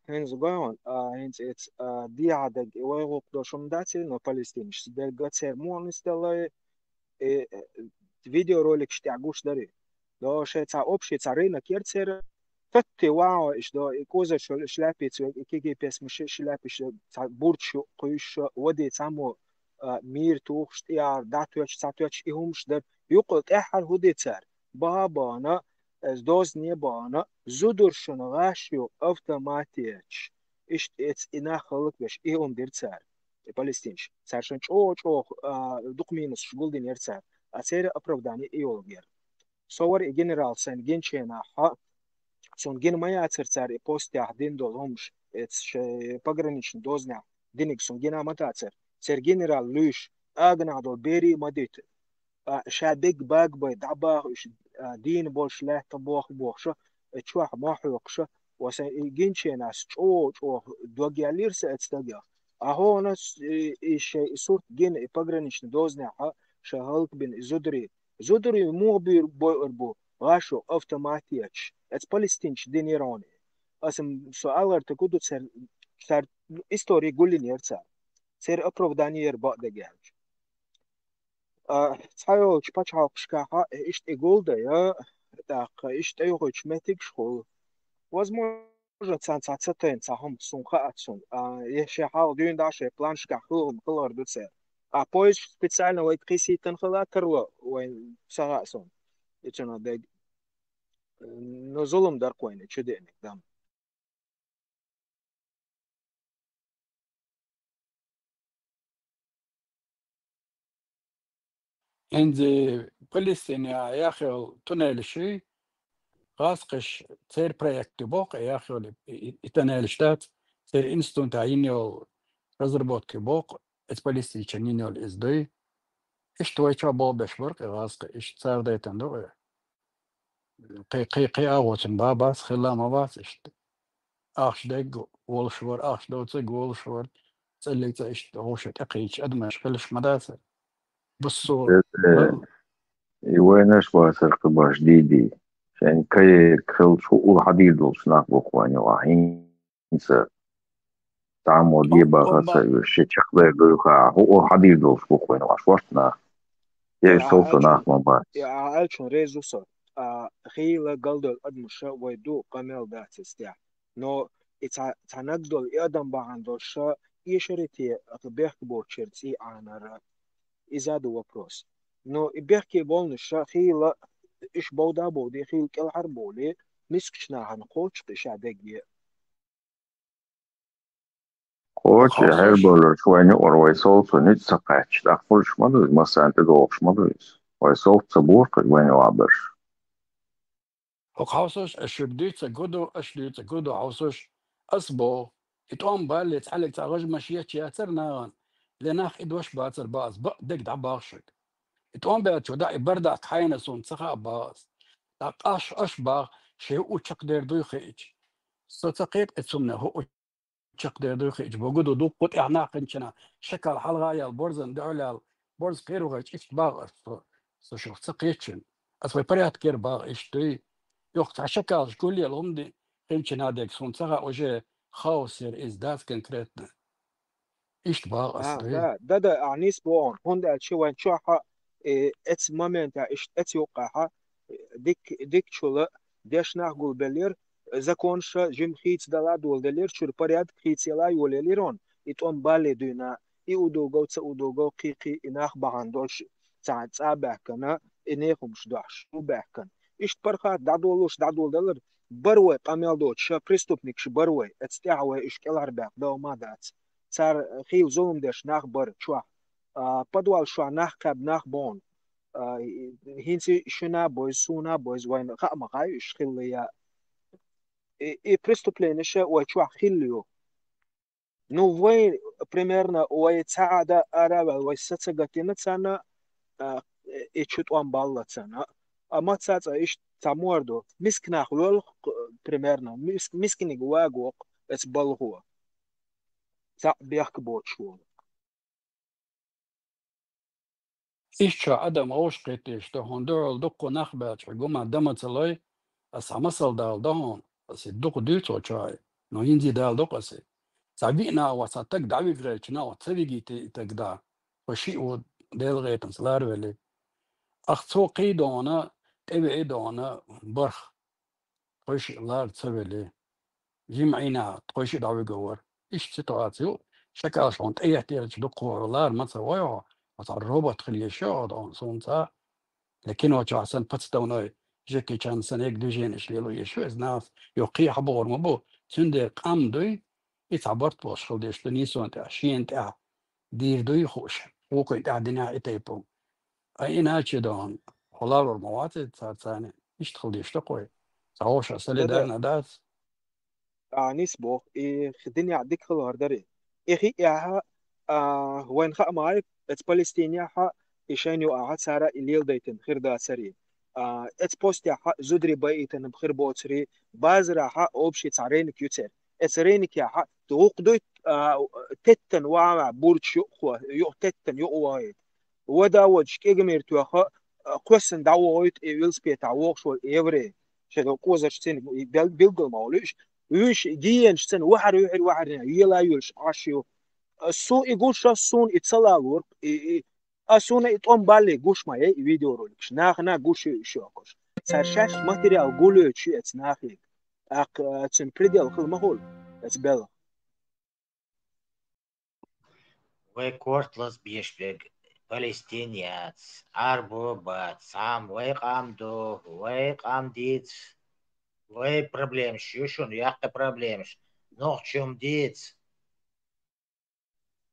هنز قاون هنز إتس دي عدد ويغوك دوشم داتي نو فلسطينش دل قاتسير مو نستلا فيديو رولك شتعقوش داري دو شي تا أوبشي تا رينا كيرتسير فتي واو إش دو إكوزا شلابيت كيكي بيس مش شلابيش تا بورتشو قيش ودي تامو مير توخش تيار داتوش تاتوش إهمش در يقول إحر هودي تار بابانا از دوز نيبانا زودور شنغاشيو أوتوماتيش إش إتس إنا خلق بش إيهم دير تار فلسطينش تارشن چو دوق مينوس شغل دين يرتار أتير أبروداني إيولغير صور جنرال سن جنشينا ها سون جن ما ياتر بوست يحدين دولهمش اتس пограничный дозня دينك سون جنا ما تاتر سر جنرال لوش أغنى دول بيري مديت شادق باق باي دعبا دين بولش لا تبوخ بوخشة تشوح ما حوقشة وسن جنشينا چو دوغيالير سأتستغيا أهو ناس إيش صورت جن пограничный дозня ها شهلك بين زودري مو بير بوي أربو غاشو أوتوماتيش اتس بالستينش دينيروني اسم سؤال ارتكودو تسر استوري قولين يرتسا سير أبروفدانير بعد جاج تسايو تشباتش هاوكشكاها إشت إيقول يا تاق إشت أيوهوش ماتيك شخول возможно цан цахом сунха атсун еше хал дюн даше планшка хул хлор дуце а поис специально вот криситен хлатерло вайн сагасон ична да но золом дар койне чуденик дам عندي فلسطين يا أخي تنال شيء غاسقش تصير بروجكت بوق يا أخي يتنال شتات تصير إنستون تعينيو رزربوت كبوق إس فلسطين شنينيو الإزدي إيش توي شابو بشبرق غاسق إيش تصير دايتن دو قي أغوتن باباس خلا ما باس إيش أخش دق والشور أخش دو تسق والشور تسلي إيش هوشة أقيش أدمش خلش مداسة بصوا وينش واسق باش ديدي عشان كي كل شو حديد وصناق بخواني وحين تعمل دي بقى شيء شخصي بيخا هو حديد وصبخواني وشوشنا يشوفنا ما بس يا ألشون ريزو صار خيل قلدل أدمشة ويدو قميل داتستيع نو تنقدل إدم بعندوشة يشريتي أطبيخ بوشرتي عن إذا دو وبروس نو إبيحكي بولنشة خيل إيش بودا بودي خيل كل حربولي نسكشنا عن قوش قشع دقيق قوش هلبول شوية أروي صوت ونتسقعش أقولش مدوز مثلا تدوقش مدوز ويصوت صبورك وين يعبرش وخاصوش أشديت جودو عاوزوش أصبو إتوام بالي تعلق تعرج مشيت ياتر ناغن لناخ إدوش باتر باز دق دعباشك إتوام بات شو داعي بردا تحين سون سخا باز داق أشباغ شيء وشق دير دوخيج ستقيت اتسمنا هو شق دير دوخيج بوجودو دو قط إعناق إنشنا شكل حلغايا البورزن دعولا البورز كيرو غيش إيش باغ سوشو سقيتشن أصبي بريات كير باغ إشتري يقطع شكل كل الهم دي يمكن هذاك سون سغا وجه خاوسر إز داس كنكريتنا إيش باغ أصلي ده أعنيس بون هون الشيء وين شوحة اتس مومنت إيش اتس يوقعها ديك شو ديش نقول بلير زكونش جيم خيت دلا دول دلير شو برياد خيت يلا يوليرون يتون بالي دونا يودوغو تودوغو قيقي إناخ بعندوش ساعات سابعكنا إنيهم شدوش وبعكن إيش برخات دادولوش دادول دلر بروي قامل دوتش بريستوبنيك ش بروي اتستعوي إيش كلار باق دو ما دات صار خيل زوم داش ناخ بر شوا بدوال شو ناخ كاب ناخ بون هينسي شنا بويز سونا بويز وين خا مقاي شخليا преступление ويتشوا خليو نو وين примерно ويتساعد أرا ويستسقطين تسانا ичутуан баллацана ама цаца иш тамуардо мискнах лол примерно мискини гуагуок эс балгуа ца бяхк бочу إيش عدم أوشقيتش ده هندور دقو نخبات عقوما دمتلي أسامسل دال دهون بس الدق ديتو شاي نو ينزي دال دقسي سابينا وساتك دعوي غيرش ناو تسبيجي تقدا وشي و ديل غيتن سلار ولي أخصو قيدونا تبعي دونا برخ وشي لار تسبيلي جمعينا تخشي دعوي جوار إيش سيتواتيو شكل شلون أي تيرج دقو لار ما تسويه مثلا الروبوت خليه شو دون صونتا لكن وجه عشان بتستوناي جيكي كان سنيك دوجين إشليلو يشوي ناس يقي حبور مبو تندي قام دوي يتعبرت باش خلديش تنيسو أنت عشين تاع دير دوي خوش وكو تاع دنيا إتيبو أي ناتش دون خلال المواد صار ثاني إيش تخلديش تقوي تعوش أصلي ده دارنا داس نسبو خدني عديك خلوهر داري إخي إياها وين خا معايك اتس بالستينيا ها إيشان يو أعاد سارة إليل دايتن خير دا سري اتس بوستيا ها زودري بايتن بخير بوتري بازرا ها أوبشي تعرينك يوتر اتس رينك يا ها توق دويت تتن وعما بورتش يقوى يو تتن يقوى ودا وجه كيجمير توخا قوسن دعوت ويلز بيت عوق شو إيفري شدو قوزر شتين بيلقل مولوش ويش جيان شتين واحد يلا يلش عاشيو سو يقول شو سون يتصل ورك اسون يتقوم بالي قوش ما يي فيديو رولكش ناخنا قوش شو اكوش سرشاش ماتيريال قولو شي اتناخي اق تن بريديال خل مهول اتبلا وكورتلس بيشبك فلسطينيات عربو بات سام ويقام دو ويقام ديت وي проблемш يوشون ياقي проблемш نوخشوم ديت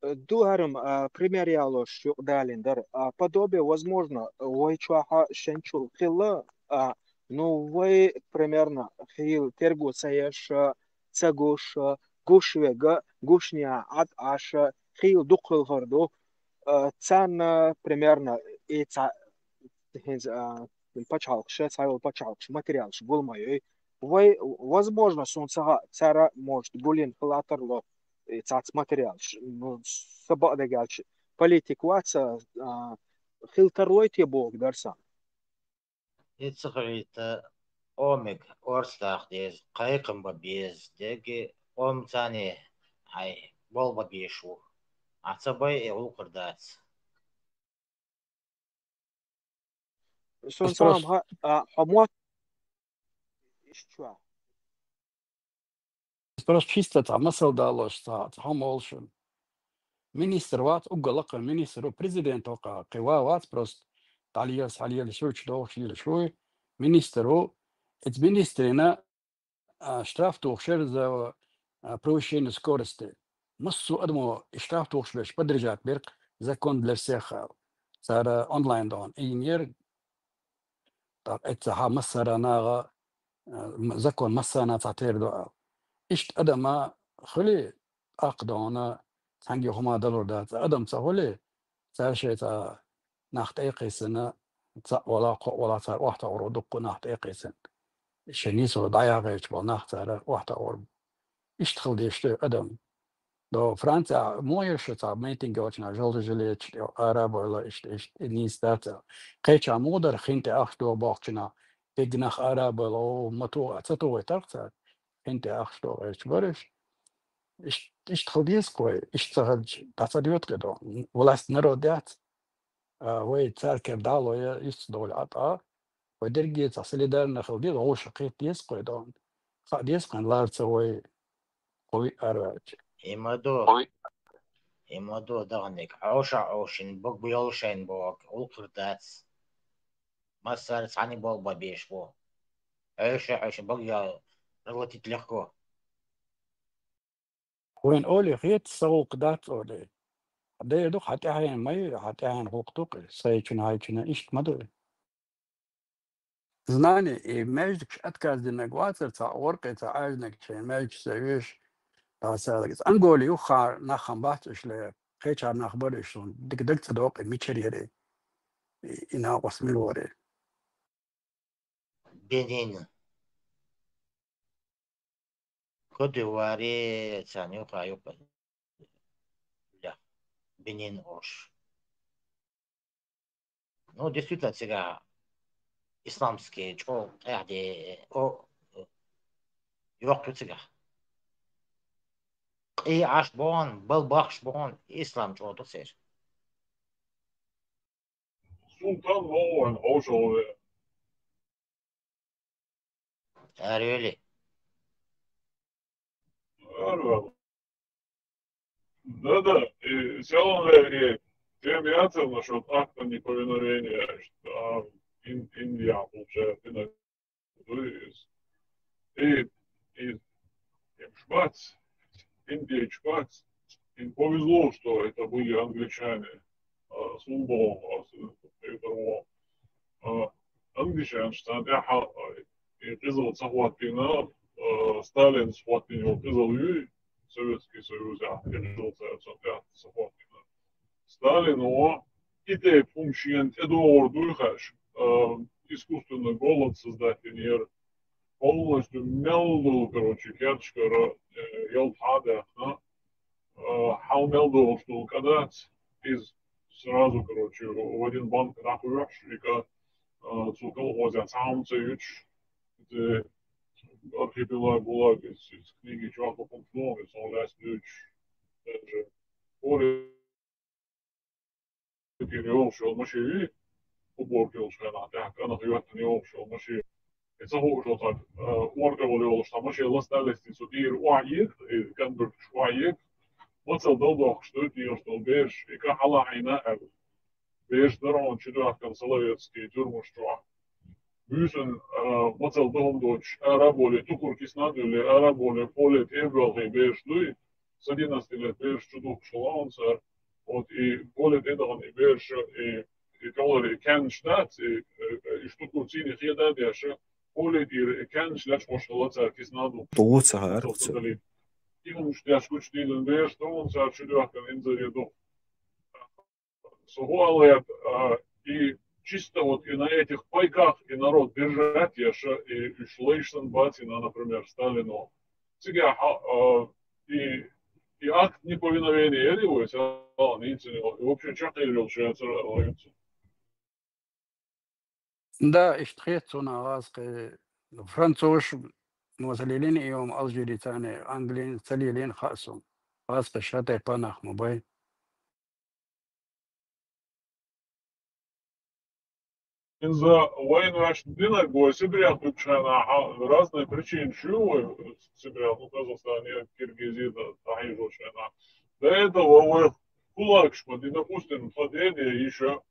Ду харам примеряло что далиндер подобие возможно вой чуаха шенчул хилла ну вой примерно хил тергу саяш цагуш гушвега гушня ад аш хил дукхил харду цан примерно и ца хинз пачалкша цайл пачалкш материалш булмай вой возможно сунца цара может гулин хлатерло цац материал ну сабак дегالش политик ваца خلتر ويت يبوك درسان يتسخريت اومك اورستاخ ديز قايقم ببيز ديجي اوم تاني هاي بول ببيشو عصبي يغلو قردات سون بس سام برس ها حموات اشتوا чисто там масал далош та хамолшен министр ват уголок министр президент ока кива ват просто талиас шуч дох шил шуй министру эт министрина штраф тухшер за превышение скорости массу адмо штраф тухшбеш подряжат берк закон для всех сара онлайн дон инер это ха массарана закон массана تعتير دو إشت أدم خلي أقدانا تنجي هما دلور دات أدم تقولي تاشي تا نحت أي قيسنا ولا تا واحدة أورو دقو نحت أي قيسن شنيسو ضيع غيش بو نحت واحدة أورو إشت خلي إشتو أدم دو فرانسا مو يرشو تا ميتين جوتنا جلد جليتش دو أراب ولا إشت نيس داتا قيتشا مودر خينتي أخدو باقشنا إجناخ أراب ولا متو أتتو ترقصات انت اخشو ايش برش ايش تخليس كوي ايش تخرج تصديوت كده ولا سنرودات وي تسالك دالو ايش دول عطا ودرجي تصلي دار نخلدي هو شقيت يسقي دون قد يسقن لا تسوي قوي ارواج إمادو دغنك عوشن بوك بيولشين بوك القردات ما صار عني بوك ببيش بو عوشن بوك يا رغلتي تلخكو وين اولي خيت سوق دات اولي ده يدوق حتى هاي ماي حتى هاي حقوق سايشنا هايشنا إيش مدو знание имеешь отказанный гватер та орка та ажнак чемеч севиш та салгис анголи ухар нахам бахтшле хечар нахбаришон дик цадок мичерире ина осмилоре Benin. Côte d'Ivoire, Tanzanie, Ukraine. Да, Benin Roche. Ну, действительно, сега исламские, что, يوقتوا сега. إيه عاش بون بالبخش بون إسلام جو تصير. Sultan var en avsjål. Öyle. Öyle. Да, целое темятся насчет акта неповиновения, что Индия получает и Швац, Индия и Швац, им повезло, что это были англичане, Сумбо, англичане, что и Кызыл Сахватпина, Сталин Сахватпина, Кызыл Юй, Советский Союз, Сталин, и те функции, это ордуйхаш, искусственный голод создать мир, полностью мелду, короче, керточка, елтхада, хал мелду, что когда из сразу, короче, в один банк нахуешь, и как цукал возят сам цеюч, архипелаг ГУЛАГ из книги Чувака Пунктнова, из он ляс ключ, даже поле перевел, что маши уборкил, что она так, она хьет не общил, маши. Это хуже, так, орговали, что маши ластались, и судир уаек, и кандур шуаек, вот цел долдох, что это ее, что беш, и кахала айна, беш дарон, чудак, консоловецкий, тюрму, что Büsen, matsal domdoč, araboli, tukurkis naduli, araboli, polet, ebrali, bež lui, с 11 лет bež čuduk šalansar, и polet edan i bež, i kalori ken štat, i štukurcini hjedadjaša, polet i ken šlač mošalacar kis nadu. طووتها عرفت Имам штяш kuč dilen bež, tolansar čudakan inzaridu. Сухуалет, и чисто вот и на этих пайках и народ держать, и шлейшн батина, например, Сталину. Сега, и акт неповиновения явилось, и вообще чака явился, да اشتخيت هنا غاسق فرنسوش موزلين يوم الجيري تاني انجلين سليلين خاصهم غاسق شاتي باناخ موبايل За войну аж динарго себя включена разные причины, чего себя в Казахстане, Киргизии, Таижошена. До этого вы кулакшмад, и, допустим, владение еще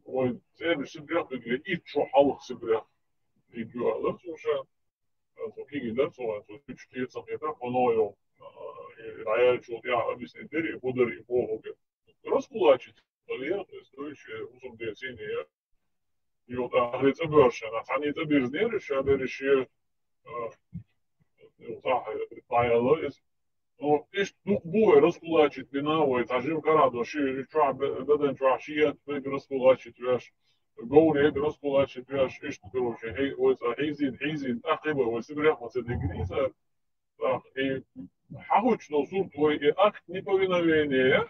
ой, цель себя выглядит, и что халх себя и гюалов, слушай, какие дерцова, чуть-чуть это поною, и рая чуть я объяснить, и буду и богу раскулачить. Стоящие узкие синие. И вот говорится бешено. Они это бизнес, а берешь но есть бой раскулачить виновой, тажим карадо, ши чуа беден чуа шиет, раскулачить вяж, гоури раскулачить вяж, и что короче, хейзин, ахиба, вот себе вот это гриза, и хахучно суд твой и акт неповиновения.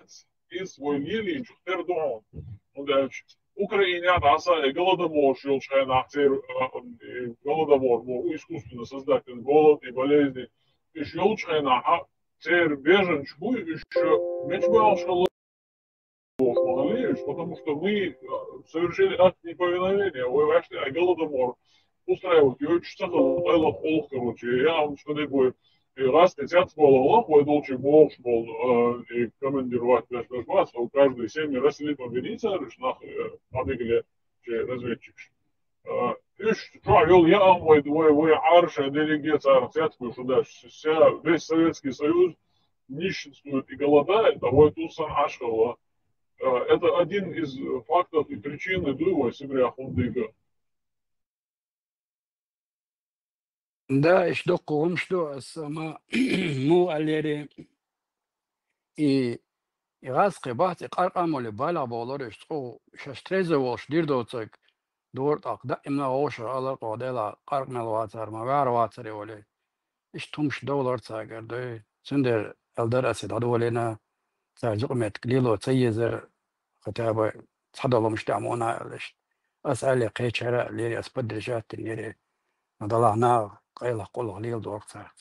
И свой лилий чухтердон. Ну да, Украине аса голодомор шел шайнахтер, голодомор, искусственно создать голод и болезни. И шел шайнаха, цер беженчку еще мечбал шел. Потому что мы совершили акт неповиновения, вы вошли, а голодомор устраивать. И очень цахал, короче, я вам что такое. И раз хотят школу, мой долчий бог школ и командировать без вас, у каждой семьи расселит мобилиция, решнах побегали разведчик. И что, вел я мой арша делегация арцятскую, что да, весь Советский Союз нищенствует и голодает, а вот Тусан Ашкала, это один из фактов и причин Дуева Сибиря Хундыга. Да, ich doch warum что сама مو алери и раз قبات قرقم ولا بالا بالورش تو ششتريز وش دير دوتك دورت أقدا إمنا وش على قادلا قرق ملواتر ما غار واتر ولا إيش تومش دولار تاجر ده سندر الدر أسد هذولنا تاجق متقليلو تيزر كتابة تحضلوا مش دعمونا ليش أسأل قيشرة ليري أسبدر جات ليري نضلعنا قيل قول قليل دورتر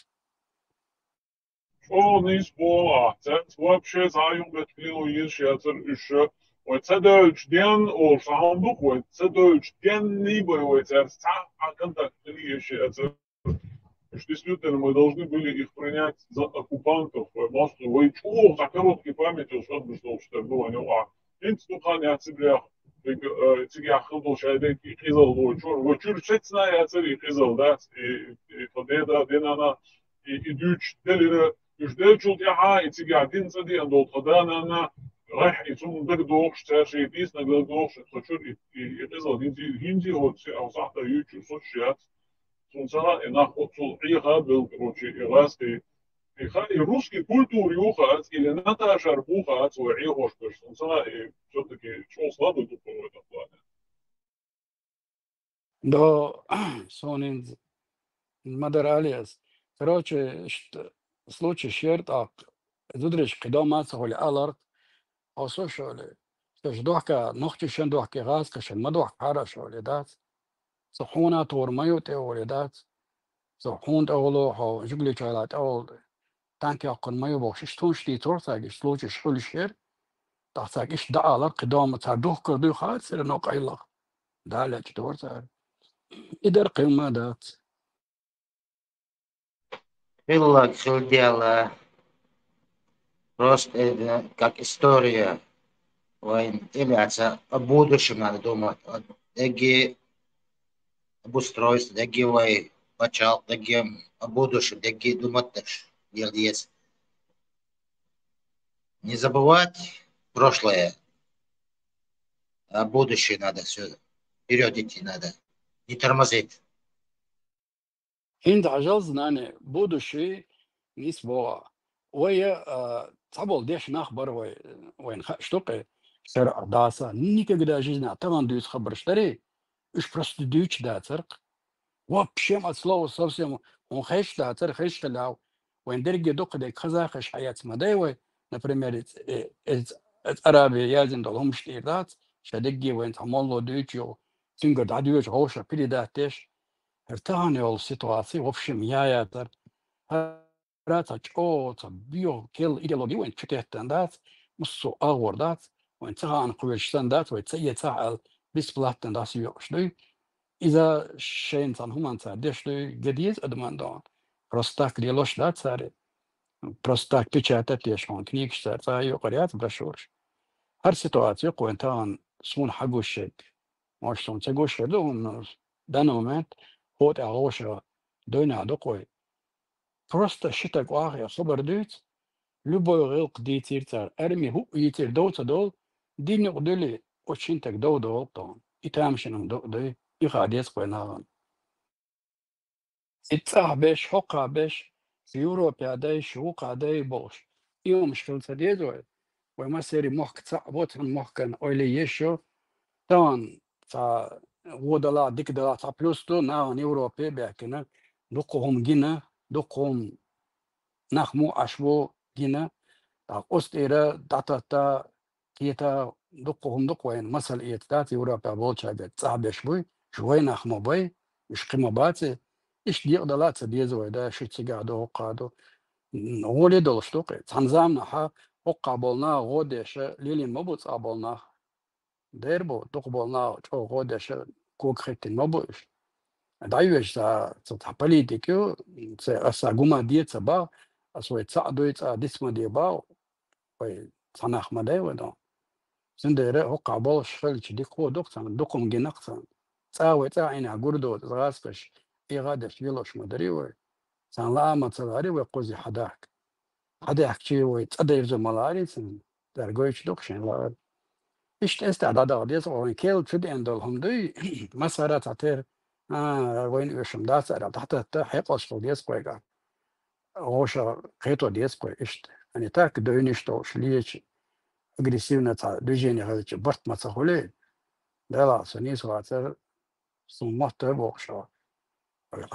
О, не спола, цент вообще заем бетклину ешьяцер еще. Вот цедольч ден о шамбук, вот цедольч ден не боевой царства, а контакт ешьяцер. Действительно, мы должны были их принять за оккупантов, просто вы чего, за короткой памятью, что было не ла. Институхан я цеблях, цеблях худо шайдек и хизал, вы чур шецна я цели хизал, да, и фадеда, денана, и дюч, делира, يشتغل شو تيها يتيجي عدين صدي عند الخدانة أنا رايح يسون دك دوخش تاشي يديس نقدر دوخش تشور يقصد هنجي أو صح يوتيوب سوشيات سون سنة إن أخذ صلحيها بالكروشي إغاسي إخاني روسكي كультур يوخات إلى نتا شربوخات وعيهوش بس سون سنة все-таки شو слабый тупо в этом плане. Да, сонин мадер алиас. Короче, случай шерт ак. Зудрич قدام هول الارض او سو شغله. كش دوحكا نختي شن دوحكي غاز كشن ما دوحك حارة شغلدات. صحونا تور مايو تولدات. صحون تولو هو جبلي شغلات اول تانكي اقن مايو بوش شتون شتي تور ساق سلوچ شغل شير. تحساق ايش دعالر قدام تردوح كردو خاد سر نوق ايلا. دالك تور سار. إدار قيمة دات. Было все дело, просто это как история. Является о будущем надо думать. Деги обустройство, деги вой почал, деги о будущем, деги думать też. Есть. Не забывать прошлое, а будущее надо все. Вперед идти надо. Не тормозить. هند عجز ناني بودشي نسبوا ويا تعبوا ديش نخبر وين شتوقي سر داسا نيكا قدا جيزنا طبعا دوس خبر اشتري ايش просто دوش دا ترق вообще от слова совсем он хеш да тер хеш لاو وين درجة دوق ديك خزاخش حياة مداوي например عربي يازن دلهم شتيرات شدقي وين تعملوا دوشيو تنقر دعدوش غوشة بيدي داتش ارتهاني والسيتواسي وفشم ياياتر هراتا چوتا بيو كيل إيديولوجي وين شكيتن دات مصو أغور دات وين تغان قويشتن دات وين تسيي تعال بسبلاتن داس يوشدو إذا شين تان همان تادشدو جديد أدمان دان بروستاك ديالوش دات ساري بروستاك بيشاتت يشون كنيكش سار تايو قريات برشورش هر سيتواسي وين تان سون حقو الشيك ماش سون تقوش دو دانا مومنت هوت أغوشة دوينا دقوي просто شتاق واقع خبر دوت لبو غلق ديتير تار أرمي هو يتير دوتا دول دي نقدلي وشنتك دو دول طان إتامشنم دو دي إخاديس قويناغان إتساح بيش حقا بيش في أوروبيا داي شوقا داي بوش إيوم مشكلة ديزوي وما سيري محك تعبوت من محكن أولي يشو طان تا ودلا ديك دلا تا بلوستو ناغن أوروبي بيكنا دقهم جينا دقهم نخمو أشبو جينا أوست إيرا داتا كيتا دقهم دقوين مثل إيتات أوروبا بولشا بيت صعب شوي شوي نخمو بي مش قيمة باتي إيش ديق دلات ديزوي دا شيتي قادو قادو غولي دولشتوقي تنظام نحا وقابلنا غوديش ليلين مبوت قابلنا ديربو دقبلنا جو غوديش كوكريتين مبوش دايوش تا политику са гума дица ба асой ца доица дисма ди ба ой санах мадай вада синдере хоқабол шхэл чи дико доктан докум генаксан ца ой ца ина гурдо згаскаш игадеш велош мадари ой сан ла мацари ой qozi hadak هذا يحكي ويتصدر زملائي در گوش دکشن لا إيش استعداد عادية وين كيل تدي عندهم دي مسألة تعتير وين يشم داس على تحت حق أصل ديس كويكا هوش خيطو ديس كوي إيش يعني تاك دوينش تو شليش أجريسيفنا تا دوجيني هذا برت ما تقولي لا سنيس واتر صمت بوشة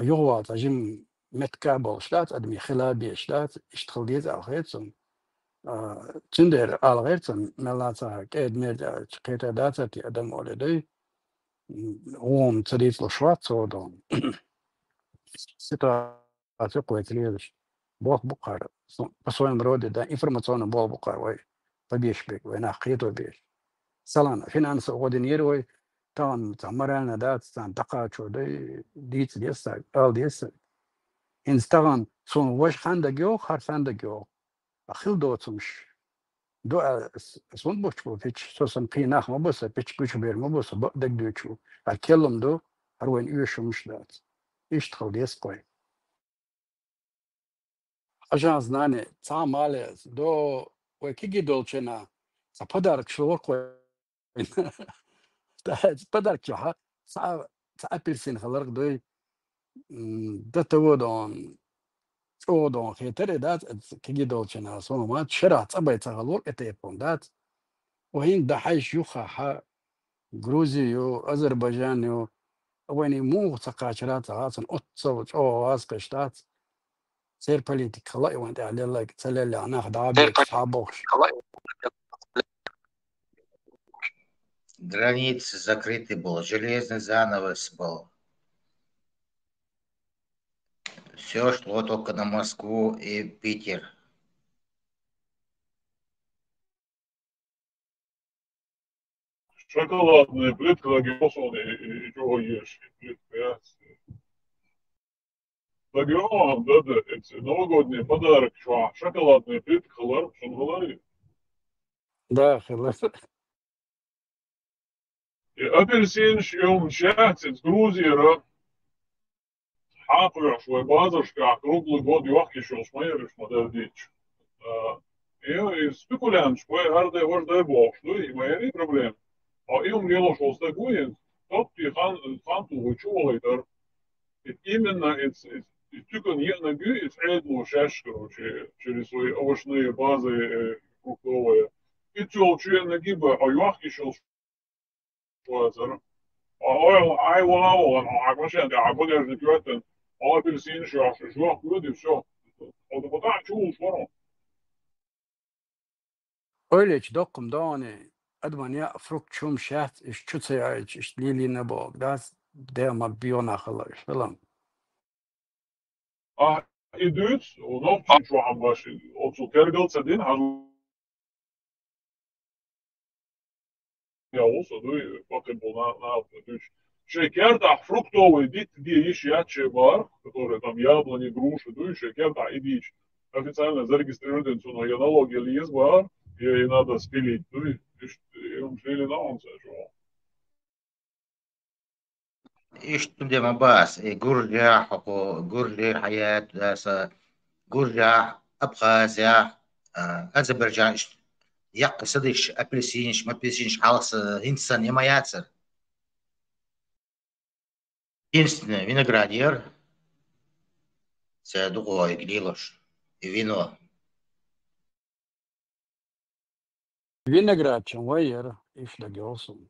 يغوا تجيم متكابل شلات أدمي خلا بيشلات اشتغل ديز على خيطهم تندر على غيرتهم ملاتا كيد مير كيتا داتا تي أدم ولدي وهم تريد لشوات صودون ستا أتقوى تريدش بوك بقار بس وين برودي دا إنفرماتيون بوك بقار وي طبيش بيك وين أخيطو بيش سلام فينا أنس أودين يروي تان تعمرنا دات تان تقا شو ديت ديستا أو ديستا إنستغن صون وش خاندقيو خار خاندقيو أخيل دوتمش دو اسمون بوشو فيش سوسن قيناخ ما بس فيش كوش بير ما بس بدك دوتشو الكلام دو هروين يوشو مش دات يشتغل يسقي عشان زناني تعم على دو وكيجي دولشنا سبدارك شو قوي سبدارك شو ها سأبيرسين خلرك دوي دتودون شودون خيتر دات كيجي دولشنا سونو ما شرع تبي تغلور اتيبون دات وين دحيش يخا جروزيو أذربيجانيو وين مو تقاشرات عاصن أتصو أو عاسكشتات سير بوليتيك خلاص وين على الله تسلل اللي أنا خدابي صحابوش Границы закрыты был, железный занавес был. Все шло только на Москву и Питер. Шоколадная плитка логиосона и чего ешь, плитка. Логион, да, это новогодний подарок, шоколадная плитка, халар, что он говорит. Да, خلاص Апельсин يوم شات Грузия حاقر شوي بازرشكا круглый год يوحكي شو смеешь модердич. И спекулянт шوي harde вождай бог, что и мои проблемы. А им не лошо стагует, тот и хан ту вычувал именно только не на гю и средну шаш, короче, через свои овощные базы фруктовые. И то, что я нагиба, а юахки шел швазер. I will know, а вообще, а подожди, квартен, а апельсин шаш, жуах люди, все. Вот так чул шваром. أوليش دقم داني أدمانيا فروك شوم شات إيش شو تسيعيش إيش ليلي نبوك داس دايما بيونا خلاص فلان I Duits, och nog tycks jag han var också tergelse din har ja också då fucking på на Duits. Шекерта фруктовый дит где есть яче бар, которые там яблони, груши, ну шекерта и дичь. Официально зарегистрирован на янологии лиз бар, и надо спилить, ну и он шли на он что. إيش تندم باس جورجيا حقو جورجيا حياة داسة جورجيا أبخازيا أذربيجان يق صديش أبلسينش ما أبلسينش حالس إنسان يما ياتسر единственное виноградьер це другой грилош и вино виноград чем вайер إيش لقيوصم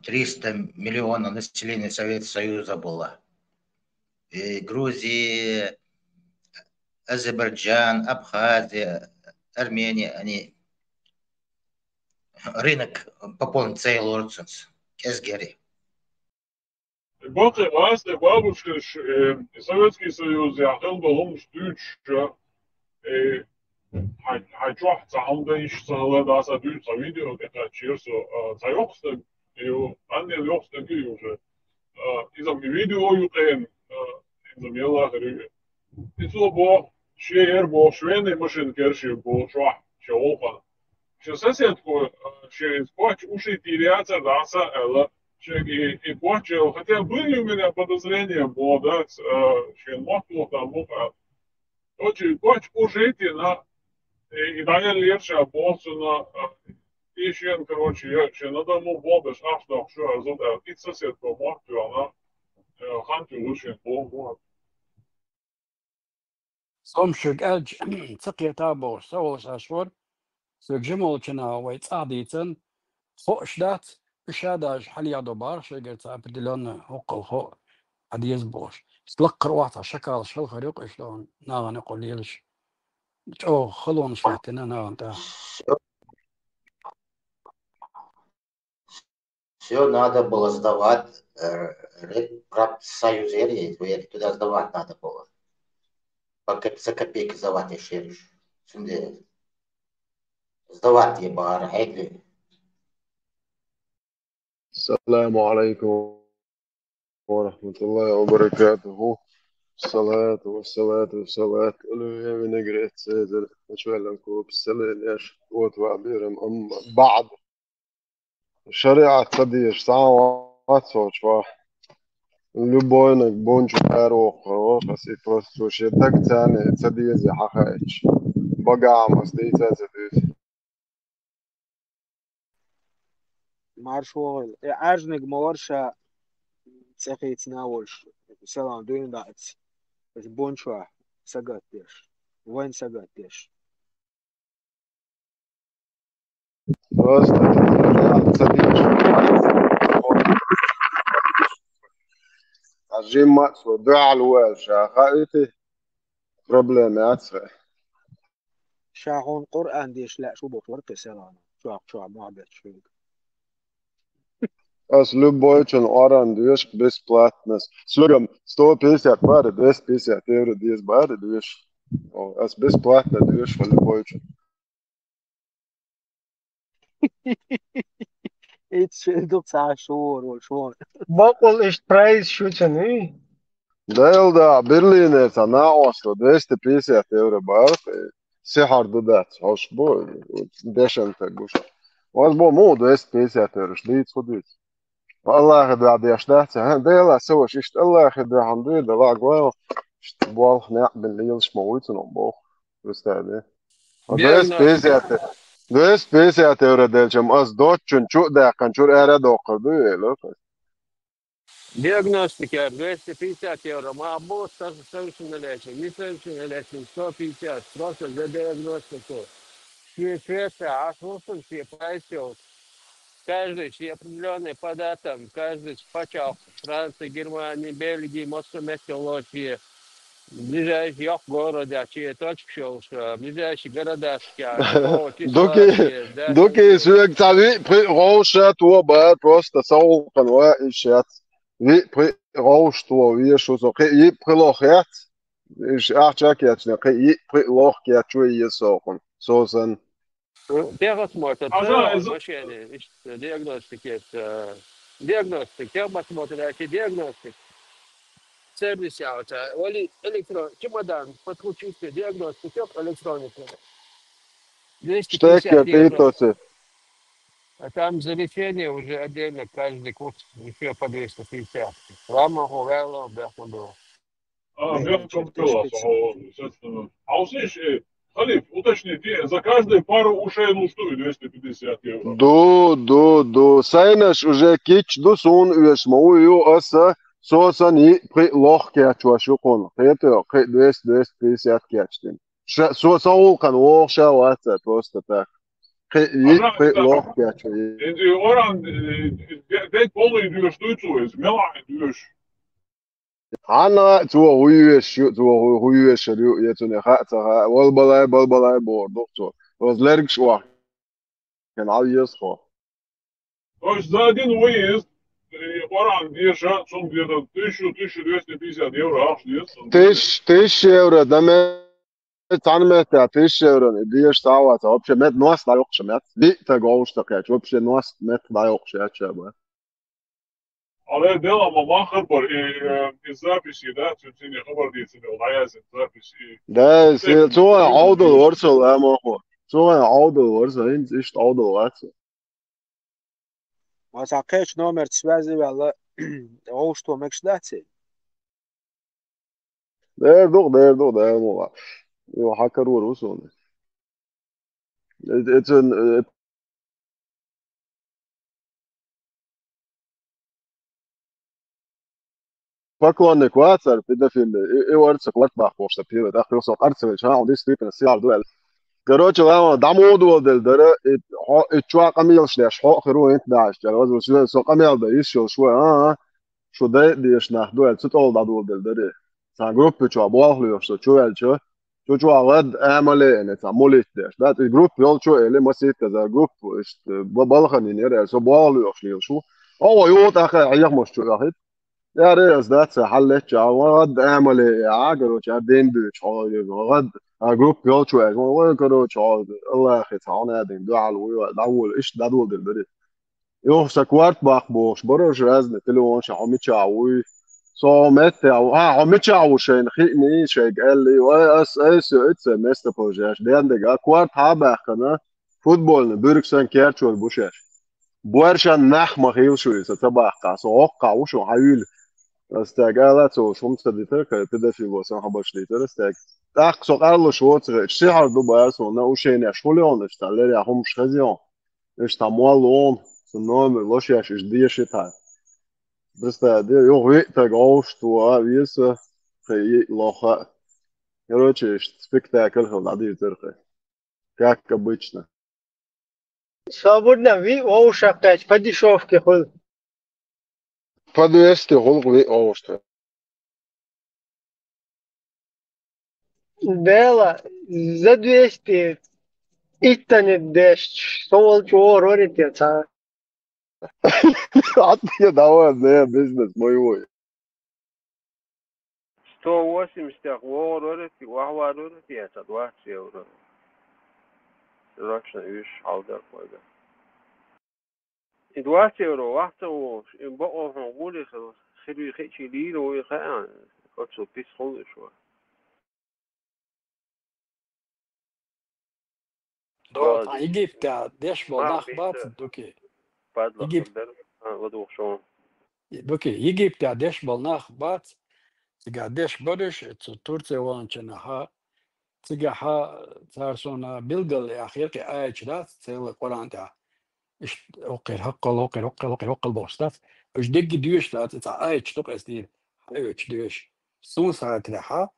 300 миллионов населения Советского Союза было. И Грузия, Азербайджан, Абхазия, Армения, они рынок пополнен целый Лорценс, Кезгери. Баты, асты, бабушка, Советский Союз, я хотел бы он штучь, хочу цахамда ищ цахала даса дуть за видео, это чирсо, цайокста, и анне лёгста ги уже. Изам видео юкен, изам ела хри. И то бо, шеер бо, швены машин керши бо, шва, шеолхан. Ще соседку, ще испач уши тиряться даса, эла, и почел, хотя были у меня подозрения, было, да, ще махту там, Очень ужительно. И Daniel Лерша Болсона Ишен, короче, я ще на дому бобеш, что зуда, и сосед по морту, она ханту очень бобу. Somšig elģ, cik tābos, savos ašvar, sök žemolčinā vai cādīcen, hošdāt, šādāž haljādo bārš, eger cāpidilon, hoqal ho, adies boš. Slak roata, šakal, šalkhar yuqishton, nāgan qolīlš. О, خلون شلحتنا ناغن تا. Все надо было сдавать профсоюзерии, туда сдавать надо было. За копейки сдавать еще. Сдавать я бар, хейдли. السلام عليكم ورحمة الله وبركاته. الصلاة والصلاة ألوهي من قريت سيدر أشوالن كوب السلام ياش وطبع بيرم أما بعد شريعة قديش ساعات صوت واحد любойнак бончу карохо хаси просто шедак цане цадизи хахач багамас дейцазадис Маршвол, ажник морша цехит навольш. Салам дуин дац. Бончва сагатеш. Вайн сагатеш. просто цадиш عجين مقصود دع الوال شاخايتي بروبليم أسرع شاهون قرآن ديش لا شو بطورك سلام. شو معبد شو. Es любой oran dieš besplatnas. Slugam 150 bari, 250 euro dies bari dieš. Es besplatna dieš va любой. إيش دوك ساعة شهور والشهور. بقول إيش برايس شو تنوي؟ Delda Berlīnē na Oslo 250 euro bari. Sihar dodats, hoš bo, dešan te guša. Os bo mu 250 euro, šlīdz hodīts. والله خدع ديش دهته ديلا سوى شيشت الله خدع عندي دلا قوي بوال خناق بالليل شمويت نبوخ استاذ دوس بيسات اورا دلشم اس دوتشن شو ده كان شو ارا دوق دو Диагностика 250 евро. Ma būs tas savušana lēšana, nesavušana lēšana 150. Просто за диагностику. Швеция, Ашвусон, все прайсил. Каждый с определенный по датам. Каждый почал. Франция, Германия, Бельгия, Москва, Латвия. Ближайший города, чьи точки шел, ближайшие города, какого числа, دوكي سوق تعبي روشة تو بعد просто سوق قنوة إشيات في روش تو ويشو سو قي بلوخيات إيش أحكي يعني قي بلوخيات شوية يسوقن سوسن Техосмотр, машины, диагностики, диагностик, техосмотр, диагностик. Сервис является, чемодан, подключите диагностику электронику. 250 евро. А там завещание уже отдельно, каждый курс еще по 250. Рамагу, Вело, Бехмаду. Бехмаду было, естественно. А услышь, Халиф, уточните, за каждую пару ушей стоит 250 евро. До. Сайнаш уже кич до сон уешмою аса сосан при лох кячу шукон. Это 250 кячтин. Соул кан ворша вата просто так. При лох кячу. Оран дек полный дюш туйцуез, мела дюш. أنا تو هويش شريو يتوني خاطها والبلاي بور دكتور وزلرك شو كان عايز خو То есть за один выезд Оран держат, он где-то 1250 евро, аж нет. 1000 евро, да мы تعلمت 1000 евро, ديش ساعات вообще مت ناس لا يقش مت دي تقولش تكاش вообще ناس مت لا يقش يا شباب Але делamo махар из записи, да, цветение хабардицы, лаясит записи. Да, so ein Auto Wurzel, machen. So ein Auto Wurzel, ist Auto Wurzel. Was akış номер связи вела, о что мечтать? Der doch, der. وحكر ورسون it's an Paklanne kvatsar pidafin ارتس klart bach pira da khloso artsel sha und ist typen sie duel garoche la damo duel del dara اتشوا قميل شلاش حق خيرو انت داش جواز شو سو قميل ده يشو شو شو ده ديش ناخدو ال ست اول دول del dara sa gruppe چوا باخلو شو چو ال چو غد اعمل ان تعمل داش ده الجروب يول شو اللي ما سيت كذا جروب بالخن ينير سو باخلو شو هو يوت اخي عيق مش شو Ja, det that's a hallet ja غد اعمل عاقل وشادين بيش غد جروب يوتشو وين كانوا تشعر الله اخي تعالى دين دو على الاول ايش ده دول بالبري يو سكوارت باخ بوش برج رازن تلو شعمي تشاوي så mätte jag har mycket av sen ni jag eller it's a mesta projekt det är kvart ha kana fotboll burksan kerchol bushesh borshan nach mahil shu is tabaqa so oqa وشو حيل استعجالات وشمس ديتر كده في وسام حبش ديتر так so Carlo Schwarzer sicher du weißt und auch schön ja Schule ist da leider auch schrezion ist da mal on so nome was ja ist die shit hat بس ده يو وقت гост و виса في лоха короче спектакль هذا ديتر как обычно Свободно ви оушакач по дешевке хол. по 200 голубы оушта Дела за 200 итанет дешч. Сол чо роритеца. عطني دعوة زي بيزنس ماي 180 ورورتي وهو رورتي يا تدوات يورو راشنا يش حاضر كويس إدوات يورو وقته وش إن بقوا هنقول خلاص خلوا يخيش ليل ويخان قصو بيس خلص شو دوت يجيب تاع ديش بولناخ بات دوكي بعد لا يجيب قدر ودوخ شو دوكي يجيب تاع ديش بولناخ بات تيجا ديش بدش تورتي وانشنها تيجا ها تارسونا بيلقل يا أخي آيش دات تيل القرآن تاع إيش أوقي هقل بوستات إيش دق ديوش دات تاع آيش تقص دي آيش ديوش سون ساعة لها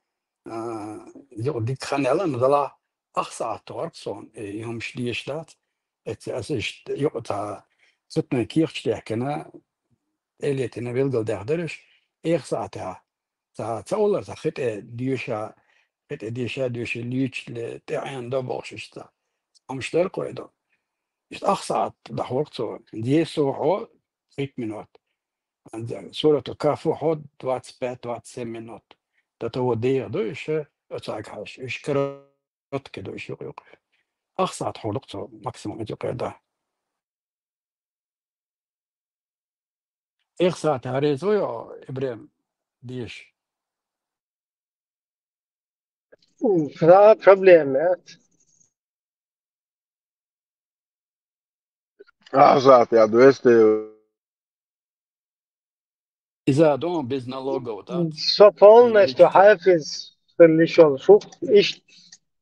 يو ديك خانة لا نضلا أخصى تورسون يوم شديش دات أسيش يو تاع ستنا كيرش تحكنا اللي تنا بيلقل داخدرش إيه ساعة تاع تاولر تاع خط ديوشا خط ديوشا ليش لتعين دبوش إشتا أمشتر قيدا إشت أخصى دحورتو ديسو هو 3 minut عند سورة الكهف هو 25 minut ده هو دير دوش أتاك هاش إيش كرت كده إيش يقول أخصى دحورتو ماكسيموم يجي قيدا إيه ساعة هاريزو يا إبراهيم ديش Fra problemet. ساعة يا 200 إذا دوم بزنا لوجو دات Со полностью حافظ اللي شو شوف ايش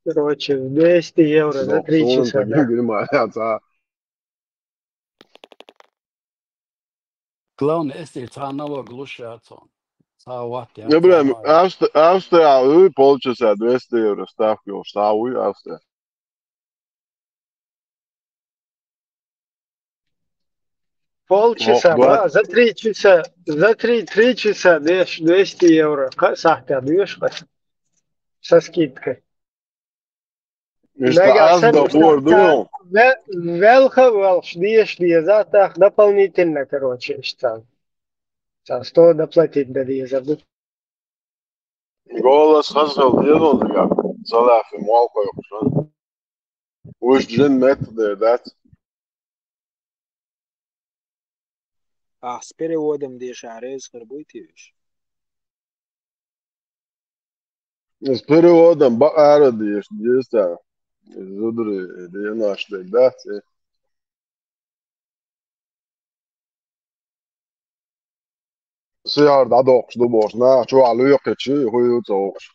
короче 200 евро за 3 نقصون часа, да? تجيب المعنى ساعة كلاون إستي تانا وغلوشاتون ساوات يا Ibrahim, تاما Австрия, полчаса 200 евро ставки, Штауи, Австрия. Полчаса, Хохбат. ба, за 3 часа 200 евро. Сахта, даешь со скидкой. Işte az da bordu. Велха, за дополнительно, короче, что 100 доплатить дали за Голос хазгал дiyordun ya. Zalafi muhalka yoksa. Uş cennet дат. с переводом дешарез хрбуйтиш. С переводом баара дiyеш, дiyesta. Зудри, дiyanaş дат. Siyar da dokşdu boşna. Çoğalı yok keçi, huyu çoğuş.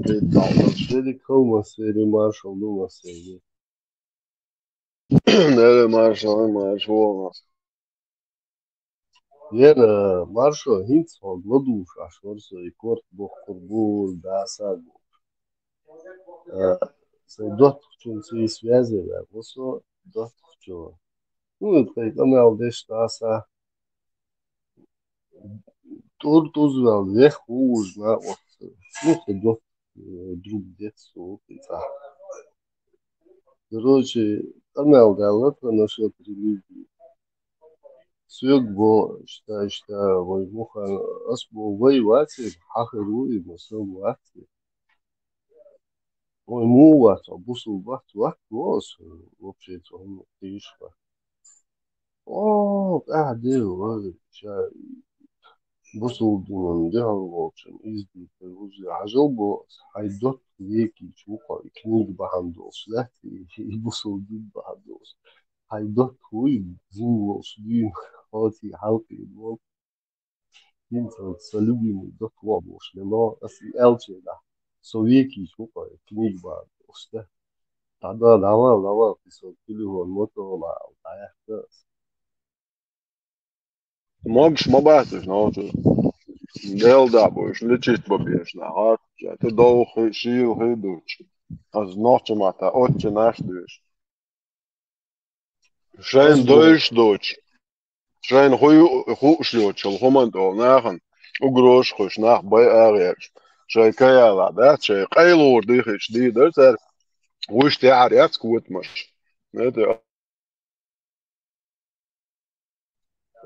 Dedi kalmasaydı marşal olmasaydı. Nere marşal olmaz. Yine marşal hint olma duş aşvarsa ikort бог даса. Доступ свои связи, да, просто доступ. Ну, это канал десь даса. Тут узнал, вверх узнал, вот. Ну, ходил друг детства, и так. Короче, канал дал, это нашел религию. Свет был, считаю, возьмуха, асбу воевать, хахеру и масовать. Ой, мува, бусу, вахт, was, вообще, он тишка. О, дело, сейчас, бусу, думаю, дело, в общем, издит, عجل بوس هيدوت ويكي شوقا كنيك بهندوس لا يبصوا دين بهندوس هيدوت وي زينوس دين خاطي حلقي الوقت ينسى سلوبي دوت وابوش لما أسي ألشي ده سويكي شوقا كنيك بهندوس ده تعدى لما في سوكيلي هو الموتو مع الحياة Mogš mobēsies, nav tu. Deldābojuši, ličīt babieši, nā, te dauhu šīlu hiduči. Az nočamā tā oči našdujuši. Šein dojuši. Šein hušļoči, humantol nāhan, ugroškuši nāk bai ārieši. Šai kajālā dēt, šai qailūr dīhiši dīdars ar ušti ārieats kotmaši.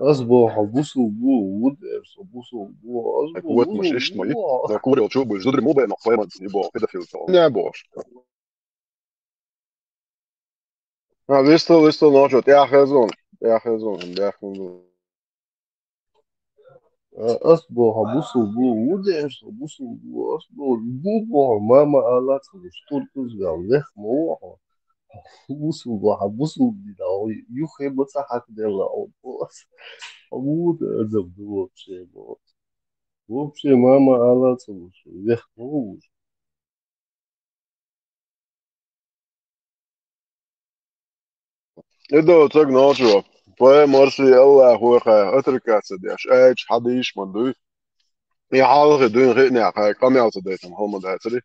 أصبح بوصل بو ودرس وبوصل بو أصبح كوت مش إيش مي ده كوري وشو بيجدر مو بين قيمة يبغى كده في الفيلم نعبوش لسه ناجت يا خزون أصبح بوصل بو ودرس وبوصل بو أصبح بو ماما قالت مشتور تزعل لخ موها بوصل بلا يخي بصحك دلا بوص أمود أدب دو вообще мама قالت لخ موش إذا تك ناجوا فاي مرسي الله هو أتركات سديش إيش حديش من دوي يحاول دوين غيرنا كم يعطي ديتهم هم ده تري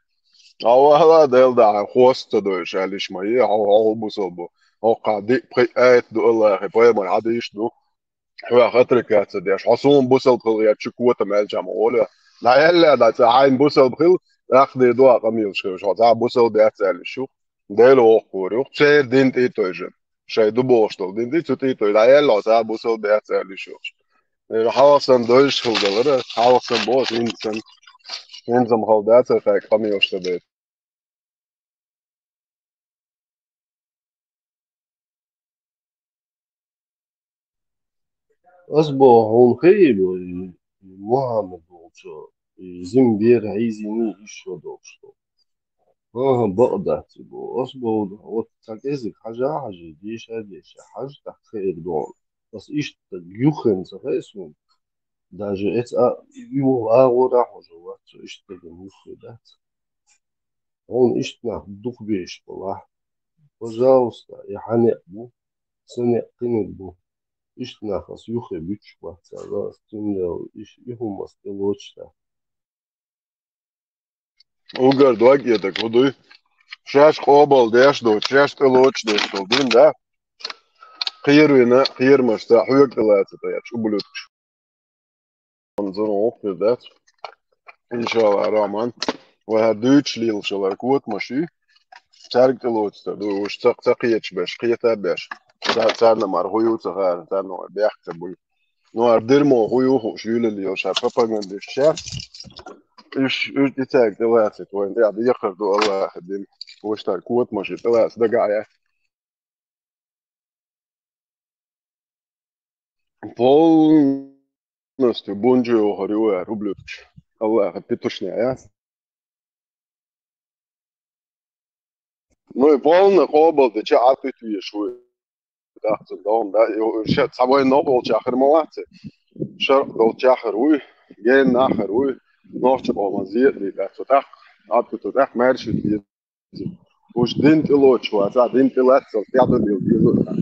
أو هلا ديل ده خوست دويش عليش ما هي أو بوصلبو أو قاعد بقيت دو الله فاي ما عاديش دو هو أتركات سديش حصون بوصل بخل يتشكوت مال جماعة لا يلا ده تعين بوصل بخل أخذ دوا قميل شو هذا بوصل بيعتزل شو ديلو أخوري شيء دين تيتوجن شيء دبوشتل دين تيتوي لا يلا ده بوصل بيعتزل شو حاولسن دوش خلدلر حاولسن بوس إنسان خلدات فك قميل شو ده أصبح هون خيل محمد بوشو زنبير عايزيني يشو دوشتو بقدر تبو أصبح وتكازك حاجة ديش حاجة تخير دون بس إيش تجيوخن سخيسون даже это его агора уже вот что это мусор он ищет дух вещь была пожалуйста я ханебу сыне кынебу ищет нахас юхе бич ватсала стимлял ищ иху мастелочта Угар дуаги так водой шаш қобал деш до шаш телоч деш до дин да خيرنا خير مشتا حوك ثلاثة يا شو بلوت نظروا في ذات إن شاء الله رحمن وهدوش ليل شو الله كوت ماشي شارك تلوت تدو وش تقيتش باش قيتها باش صارنا مع هويو صغار صارنا بيحكي نوار درمو هويو شيل اللي يوشا بابا من الشارع إيش تتاك ثلاثة وين قاعد يخرجوا الله خدين وش تاع كوت ماشي ثلاث دقائق полностью бонжио говорю рублю Allah петушня ну и полно обал да ча ты швы да дом да шат собой нового чахар малате шар дол чахар уй ген нахар уй ночь помазет да так عطت أخ مارش الدين وش دين تلوش واسع دين تلاتسل تعطي اليوم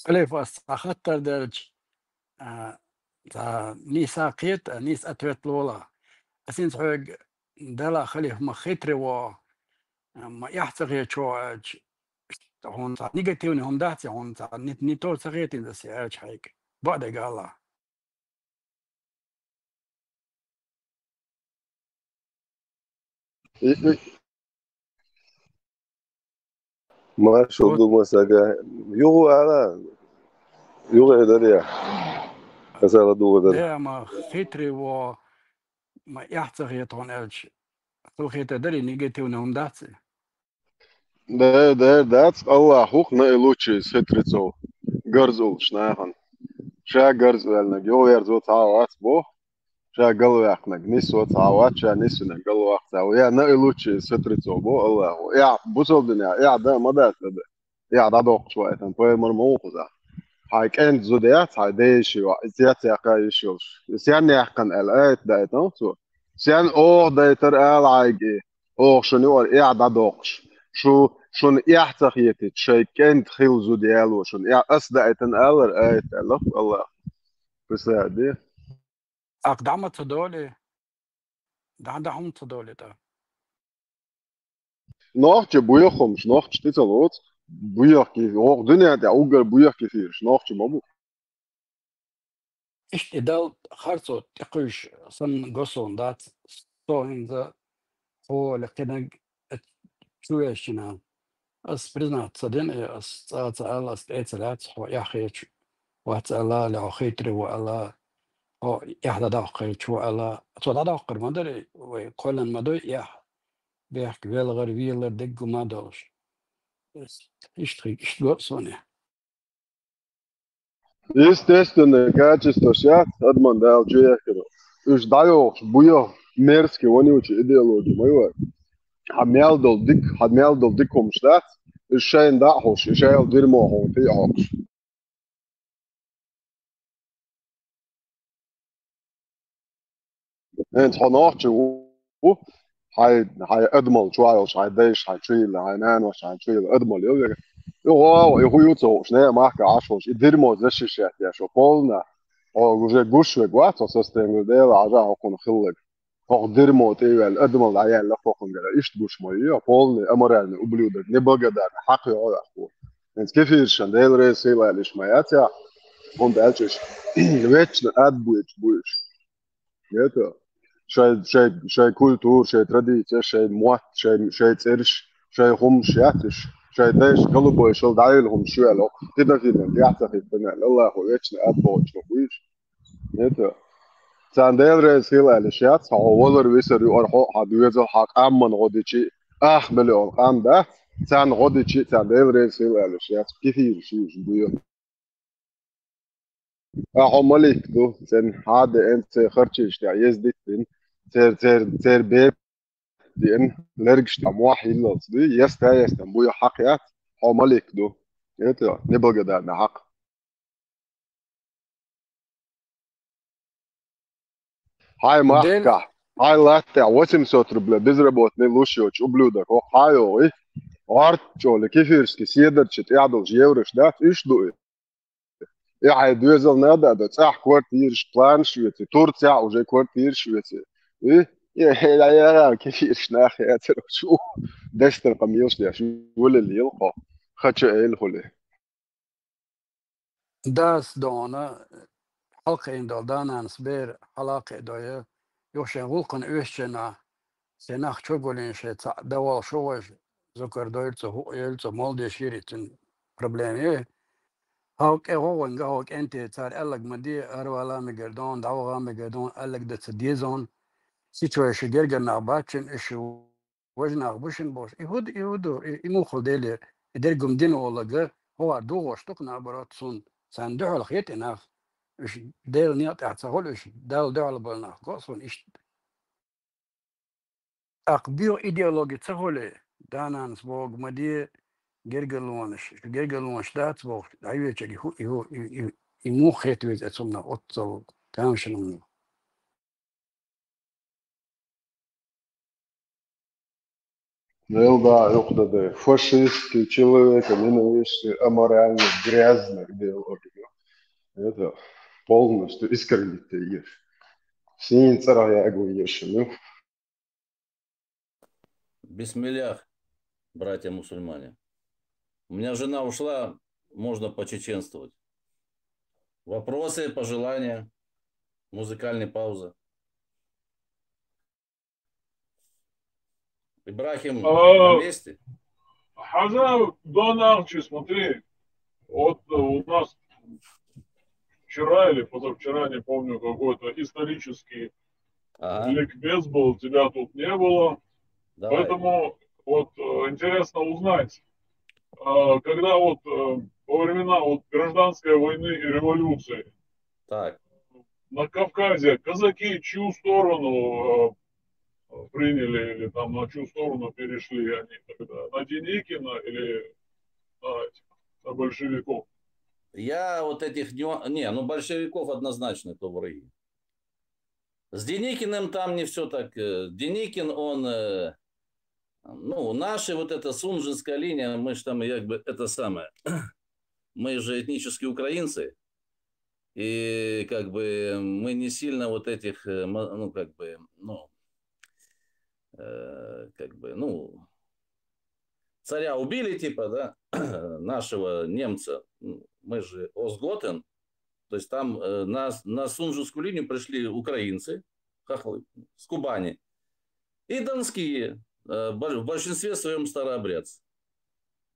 ألف أخطر درج تا نيس أقيت نيس أتوت لولا أسين حق دلا خليه مخيتري و ما يحتغي شو هون نيجاتيوني هم داتي هون نيتول سغيتين ذا سيارج هيك بعد قال ما شو صوت دو مساجا يو على يو إداريا مسألة دو إداريا ده ما خيتري و ما يحتغي هون ألج تو خيت دري نيجاتيوني هم داتي ده الله خوك نقلوشي ستريتو جرزول شناهن شا جرزول نجيو يرزو تعوات بو شا قلو يحنق نسو تعوات شا نسو نقلو يحتاو يا نقلوشي ستريتو بو الله يا بوصل دنيا يا ده ما ده يا ده دوق شوية تنبوي مرموق ذا هاي كانت زوديات هاي ديشي وإزيات يا قايشوش سيان يحقن الآيت دايتون سو سيان أوه دايتر آل عايجي أوه شنو يا ده دوقش شون يحتخ يتت شي كانت خيل زوديالو شون يا أصدقائتن آل الآيت الله بس هادي أقدامت دولي ده هم تدولي ده نوchtje buichoms nocht titelot buiachki hoog dunne der uger buiachki fiers nochtje mabu إيش إدال خرصو تقيش صن قصون دات so in the هو لكنك تشويشنا أس بريزنات صدين أس تسأل أس تسألات هو يحيش وتسأل له خيتري وألا هو يحدى داقر شو ألا تود داقر ما دري وكل ما دو يح بيحكي بالغر ويلا دق ما دوش إيش تريك إيش قصوني is testen kачество шат adman dal чуяхро уж даё буё мерзкий вонючий идеология моего حميال دول ديكم شتات الشاين داحوش شايل ديرمو هون في عقش انت حناقش هاي ادمل شوية هاي ديش هاي تشيل هاي نانوش هاي تشيل ادمل يو يوتو شنو معك عشوش ديرمو زشيشات يا شو قولنا او уже гушве гвато состояние дела ажа окон хиллек او дерьмо тевел ادمل عيال لا فوقن قال ايش تقوش ميه полный аморальный ублюдок неблагодарный حقي او اخو انت كيف يرشن ديل ريس هيلا ليش ما ياتي und elches вечно atbuiš это شي كولتور شي تراديция شي موات شي ترش شي خمش ياتش شي داش قلبو شل دايلهم شو لو كده يعتقد بنا الله هو وечно atbuiš نقويش это سانديل رئيس هيلا الاشياء هو ولر ويسر يورحو حدويزو حق امن غوديشي مليون قام ده سان غوديشي سانديل رئيس هيلا الاشياء كيف يشوش بيو مالك دو sen hade inte خرجش يزدت بين تر بيب دين لرجش موحي لص دي يستا بويا حقيات مالك دو انت نبغى ده حق هاي ديل محكة هاي لاتا 800 рублей безработный лучше ублюдок о хайо и арчо كيفيرسكي سيدرش تعدل جيورش ده ايش دو Ja, duizend nada, dat is echt kwartier plan schwitze. Turcia уже kwartier schwitze. Ja, كيف شناخ يا ترى شو دستر قميص يا شو ولا اللي يلقى خدش يلقى داس دونا حلقة إن دالدانا نسبير حلاقة دوية يوشن غلقن إيشنا سيناخ شغلين شيء دوال شوش ذكر دويرتو هو يلتو مولدي شيريتن بروبليم هاوك هو انجا هاوك انت تار الگ مدي اروالا مگردون داوغا مگردون الگ دت ديزون سيتويشن جرجر ناباتشن اشو وجنا بوشن بوش يهودو يموخل ديلي درجم دين ولا هو دو شتوك نابرات سون ساندو الخيت ناف اش ديل نيات اعتقول اش دال دال بالنا قصون اش اقبيو ايديولوجي تقولي دانا نسبوغ مدي جرجلونش دات بوخ ايوه تشي هو يمو خيت ويز اتسمنا اوتو كامشن Да, да, фашистские, человека ненавистные, аморальные, грязные идеологии. Это полностью искоренить ешь. Синин царая ешь. Бисмиллях, братья мусульмане. У меня жена ушла, можно почеченствовать. Вопросы, пожелания, музыкальная пауза. Ибрахим на месте? Хаза, Дон Арчи, смотри, вот у нас вчера или позавчера, не помню, какой-то исторический ликбез был, тебя тут не было. Давай. Поэтому вот интересно узнать, когда вот во времена вот гражданской войны и революции так. На Кавказе казаки чью сторону приняли или там на чью сторону перешли они тогда? На Деникина или на большевиков? Я вот этих... Не, ну большевиков однозначно то враги. С Деникиным там не все так. Деникин, он... Ну, наша вот эта сунжинская линия, мы же там как бы это самое... Мы же этнические украинцы. И как бы мы не сильно вот этих, ну, как бы, ну... Как бы, ну... Царя убили, типа, да, нашего немца, мы же Осготен, то есть там на Сунжинскую линию пришли украинцы, хохлы, с Кубани, и донские, в большинстве своем старообрядцы.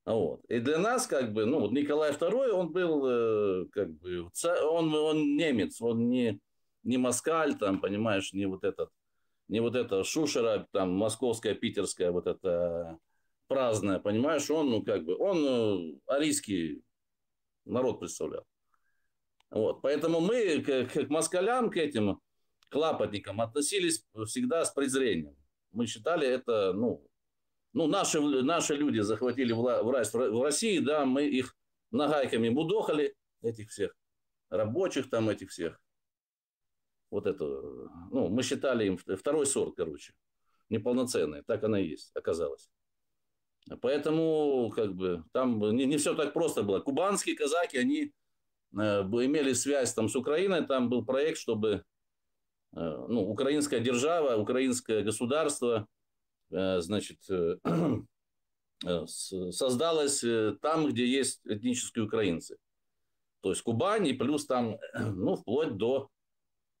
Вот. И для нас, как бы, ну, вот Николай II, он был, как бы, он немец, он не москаль, там, понимаешь, не вот это шушера, там, московская, питерская, вот это... праздная, понимаешь, он, ну, как бы, он арийский народ представлял. Вот, поэтому мы к москалям, к этим клапотникам относились всегда с презрением. Мы считали это, ну наши люди захватили власть в России, да, мы их нагайками будохали, этих всех рабочих там, этих всех. Вот это, ну, мы считали им второй сорт, короче, неполноценные, так оно и есть, оказалось. Поэтому, как бы, там не все так просто было. Кубанские казаки, они имели связь там с Украиной, там был проект, чтобы, ну, украинская держава, украинское государство, значит, создалось там, где есть этнические украинцы. То есть Кубань и плюс там, ну, вплоть до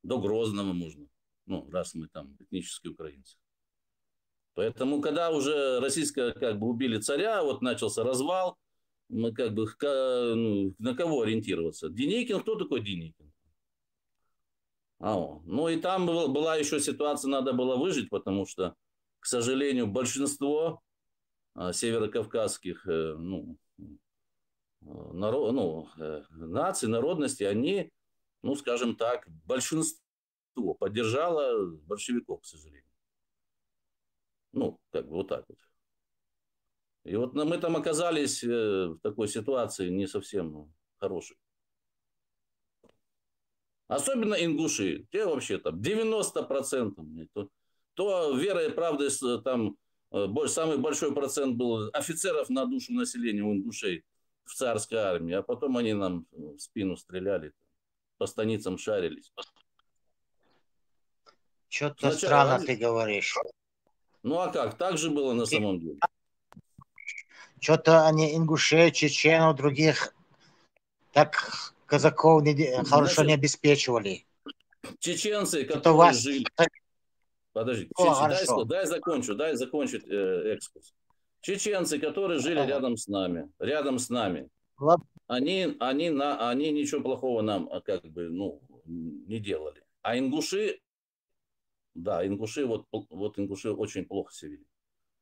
Грозного можно, ну, раз мы там этнические украинцы. Поэтому, когда уже российское, как бы, убили царя, вот начался развал, мы как бы, ну, на кого ориентироваться? Деникин, кто такой Деникин? Ну и там была еще ситуация, надо было выжить, потому что, к сожалению, большинство северокавказских наций, народностей, они, ну, скажем так, большинство поддержало большевиков, к сожалению. Ну, как бы вот так вот. И вот мы там оказались в такой ситуации не совсем хорошей. Особенно ингуши. Те вообще там 90%. То верой и правдой там самый большой процент был офицеров на душу населения у ингушей в царской армии. А потом они нам в спину стреляли, по станицам шарились. Что-то странно ты говоришь. Ну а как? Так же было на самом деле. Что-то они ингушей, чеченов, других так казаков хорошо не обеспечивали. Чеченцы, которые жили... Подожди, дай закончить экскурс. Чеченцы, которые жили рядом с нами, они ничего плохого нам, как бы, ну, не делали. А ингуши, да, ингуши очень плохо себя вели.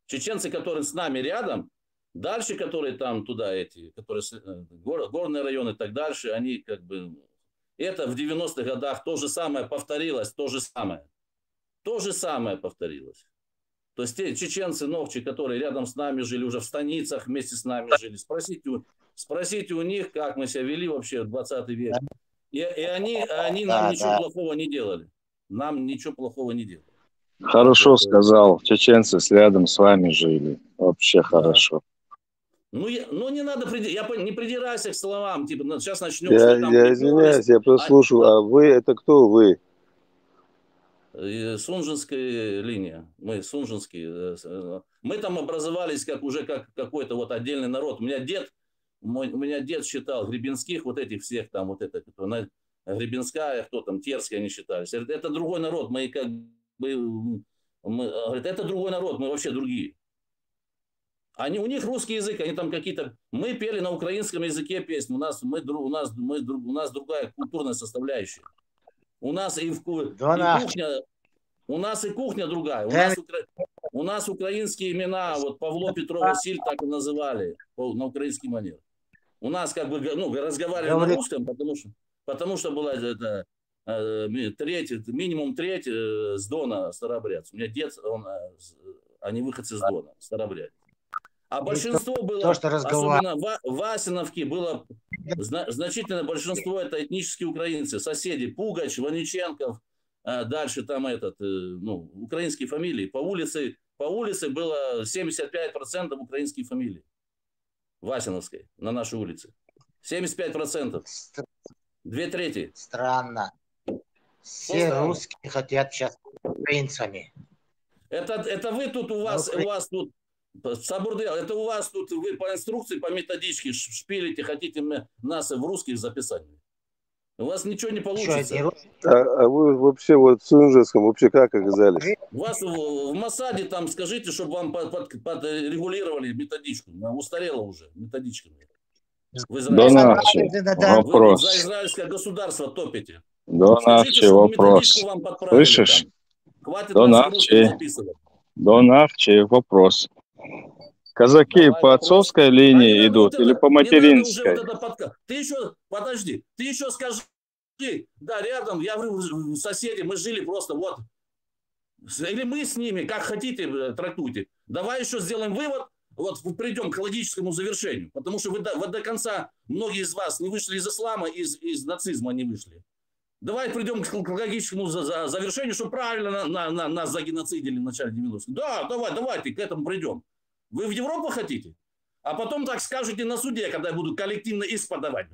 Чеченцы, которые с нами рядом, дальше, которые там туда которые горные районы и так дальше, они как бы... Это в 90-х годах то же самое повторилось, то же самое повторилось. То есть те чеченцы, новчи, которые рядом с нами жили, уже в станицах вместе с нами жили, спросите у них, как мы себя вели вообще в 20 век. И они нам ничего плохого не делали. Нам ничего плохого не делали. Хорошо это... сказал. Чеченцы рядом с вами жили. Вообще Да. хорошо. Ну не надо, не придирайся к словам, типа, сейчас начнем, Я что там извиняюсь, я прослушал. А вы, это кто вы? Сунжинская линия. Мы сунжинские. Мы там образовались уже как какой-то вот отдельный народ. У меня дед считал Гребенских, вот этих всех там, вот это, Гребенская, кто там, Терская они считались. Это другой народ. Мы как бы, говорит, это другой народ, мы вообще другие. У них русский язык, они там какие-то... Мы пели на украинском языке песни, у нас другая культурная составляющая. У нас и кухня... У нас и кухня другая. У нас украинские имена, вот Павло, Петров, Василь так и называли на украинский манер. У нас как бы, разговаривали на русском, потому что была минимум треть с Дона, старообрядцев. У меня дед, они выходцы с Дона, старообрядцы. А большинство было, особенно в Васиновке, было значительное большинство, это этнические украинцы, соседи, Пугач, Ваниченков, дальше там украинские фамилии. По улице было 75% украинских фамилий. Васиновской, на нашей улице. 75%. 2/3. Странно. Все русские хотят сейчас украинцами. Это вы тут, у вас тут, Сабурдел, это у вас тут, вы по инструкции, по методичке шпилите, хотите нас в русских записать. У вас ничего не получится. А вы вообще вот в Сунжинском вообще как оказались? У вас в Масаде там скажите, чтобы вам подрегулировали методичку. Она устарела уже методичка. Донарчи, вопрос. Вы за израильское государство топите. Донарчи, вопрос. Слышишь? Донарчи, вопрос. Казаки по отцовской линии идут или по материнской? Ты еще скажи, да, рядом, я говорю, соседи, мы жили просто вот. Или мы с ними, как хотите, трактуйте. Давай еще сделаем вывод, вот придем к логическому завершению. Потому что вы до конца, многие из вас не вышли из ислама, из нацизма не вышли. Давай придем к логическому завершению, чтобы правильно нас загеноцидили в начале 90-х. Да, давайте к этому придем. Вы в Европу хотите? А потом так скажете на суде, когда будут коллективно иск подавать.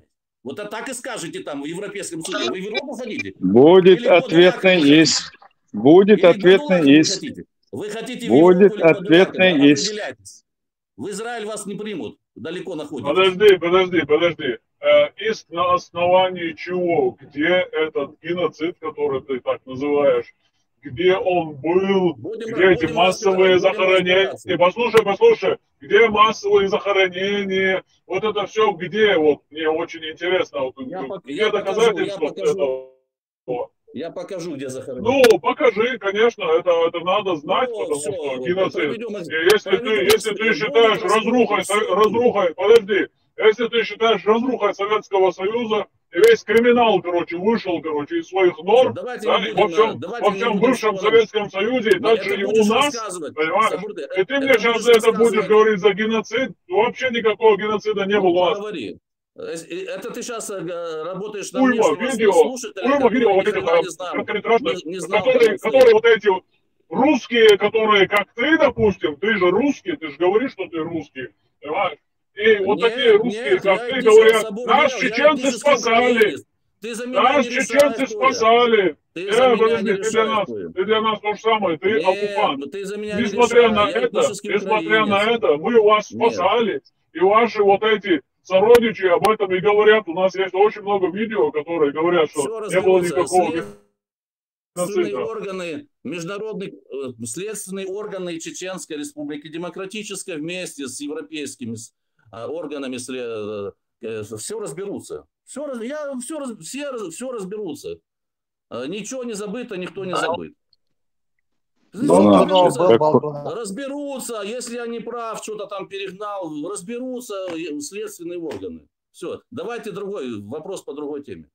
Вот так и скажете там в Европейском суде. Вы в Европу хотите? Будет ответный иск. Будет ответный иск. Вы хотите в Будет Европу или ответный иск. В Израиль вас не примут. Далеко находитесь. Подожди. Иск на основании чего? Где этот геноцид, который ты так называешь? Где он был? Где эти массовые захоронения? Послушай. Где массовые захоронения? Вот это все где? Вот мне очень интересно. Где доказательства этого? Я покажу, где захоронение. Ну, покажи, конечно, это надо знать, потому что геноцид. Если ты считаешь разрухой, подожди, если ты считаешь разрухой Советского Союза, весь криминал, вышел, из своих норм, во всем бывшем Советском Союзе, и также и у нас, понимаешь? И ты мне сейчас за это будешь говорить за геноцид, вообще никакого геноцида не было у нас. Это ты сейчас работаешь на видео, вот этих, которые вот эти русские, которые, как ты, допустим, ты же русский, ты же говоришь, что ты русский, понимаешь? И вот такие русские, как ты, говорят, нас чеченцы спасали. Нас чеченцы спасали. Подожди, ты для нас то же самое, ты оккупант. Несмотря на это, мы вас спасали. И ваши вот эти сородичи об этом и говорят. У нас есть очень много видео, которые говорят, что не было никакого геноцида. Органы, международные следственные органы Чеченской Республики Демократической вместе с европейскими органами все разберутся. Все разберутся. Ничего не забыто, никто не забыт. Разберутся, если я не прав, что-то там перегнал, разберутся следственные органы. Все, давайте другой вопрос по другой теме.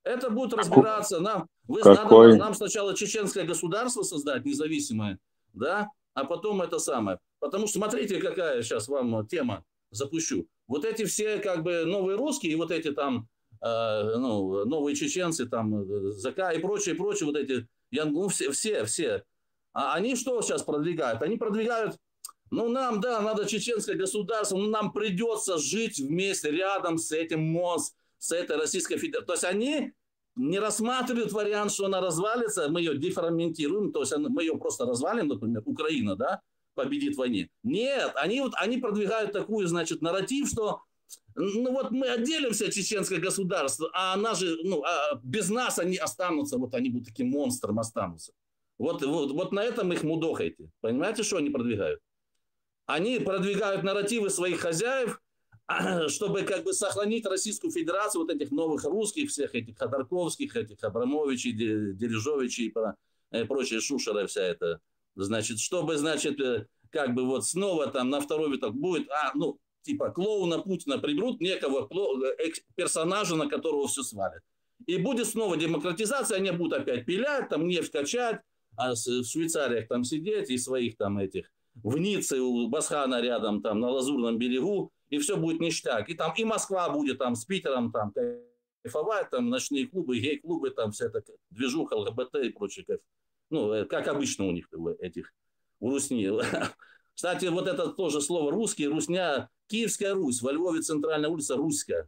Это будет разбираться. Нам сначала чеченское государство создать, независимое, да, а потом это самое. Потому что смотрите, какая сейчас вам тема запущу. Вот эти все как бы новые русские, и вот эти там новые чеченцы, там ЗК и прочее, вот эти, все. А они что сейчас продвигают? Они продвигают, ну нам, да, надо чеченское государство, но нам придется жить вместе, рядом с этим МОЗ, с этой Российской Федерацией. То есть они не рассматривают вариант, что она развалится, мы ее дефрагментируем, то есть мы ее просто развалим, например, Украина, да, победит в войне. Нет, они продвигают такую, значит, нарратив, что ну вот мы отделимся от чеченского государства, а она же, ну, без нас они останутся, вот они будут таким монстром останутся. Вот на этом их мудохайте. Понимаете, что они продвигают? Они продвигают нарративы своих хозяев, чтобы как бы сохранить Российскую Федерацию, вот этих новых русских, всех этих Ходорковских, этих Абрамовичей, Дережовичей и прочие Шушера, вся эта, значит, чтобы, значит, как бы вот снова там на второй виток будет, ну, типа клоуна Путина приберут, некого персонажа, на которого все свалят. И будет снова демократизация, они будут опять пилять, там нефть качать, а в Швейцариях там сидеть и своих там этих в Ницце у Басхана рядом там на Лазурном берегу, и все будет ништяк. И там и Москва будет там с Питером там кайфовать, там ночные клубы, гей-клубы, там вся эта движуха, ЛГБТ и прочее. Ну, как обычно у них этих, у русни. Кстати, вот это тоже слово русский, русня, Киевская Русь, во Львове центральная улица Русская.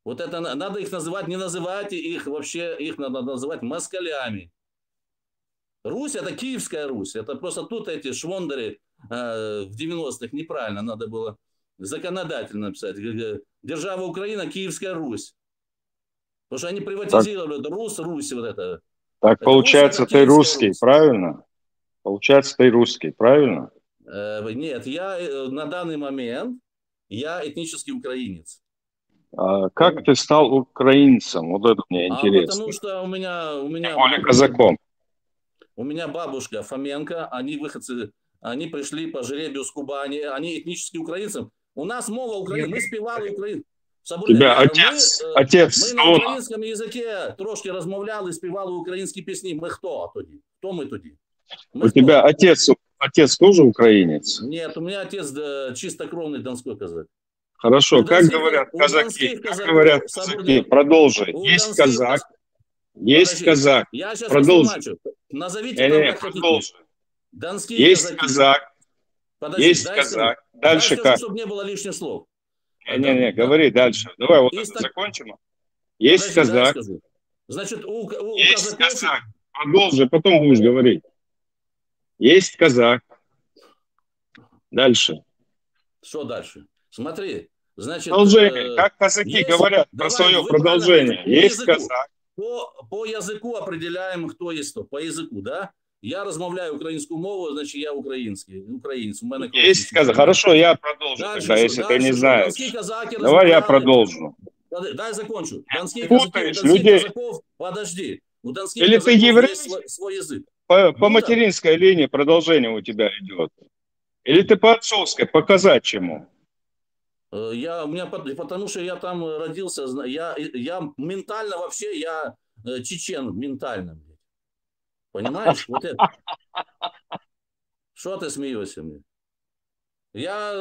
Вот это надо их называть, не называйте их вообще, их надо называть москалями. Русь – это Киевская Русь. Это просто тут эти швондеры в 90-х неправильно надо было законодательно написать. Держава Украина, Киевская Русь. Потому что они приватизировали Русь, вот это. Так это получается, Русь, ты русский, Русь. правильно? Получается, ты русский, правильно? Нет, я на данный момент, я этнический украинец. Как ты стал украинцем? Вот это мне интересно. Потому что у меня более казаком. У меня бабушка Фоменко, они выходцы, они пришли по жребию с Кубани, они этнические украинцы. У нас мова Украины, мы спевали Украину. Тебя отец ми на українському язикі трошки розмовляли, співали українські пісні. Ми хто тоді? Хто ми тоді? У тебя отец тоже украинец? Нет, у меня отец чистокровный донской казак. Хорошо, как говорят казаки? Продолжи. Есть казак. Есть казак. Я сейчас продолжи. Назовите там, как продолжи. Донские есть казаки. Казак. Подожди, есть казак. Дальше скажу, как? чтобы не было лишних слов. Не, говори дальше. Давай вот это закончим. Есть казак. Значит, у есть казаков... казак. Продолжи, потом будешь говорить. Есть казак. Дальше. Что дальше? Смотри. Значит, продолжение. Как казаки говорят про свое продолжение. Есть казак. По языку определяем, кто есть кто. По языку, да? Я размовляю украинскую мову, значит, я украинец. У меня есть казак. Хорошо, я продолжу дальше, тогда, если ты не знаешь. Давай размовляли... я продолжу. Дай закончу. Донские казаков, подожди. У донских или ты еврей? Свой язык. По материнской линии продолжение у тебя идет. Или ты по отцовской, по казачьему? Потому что я там родился, я ментально вообще, я чечен ментально. Понимаешь? Вот это. Что ты смеешься мне? Я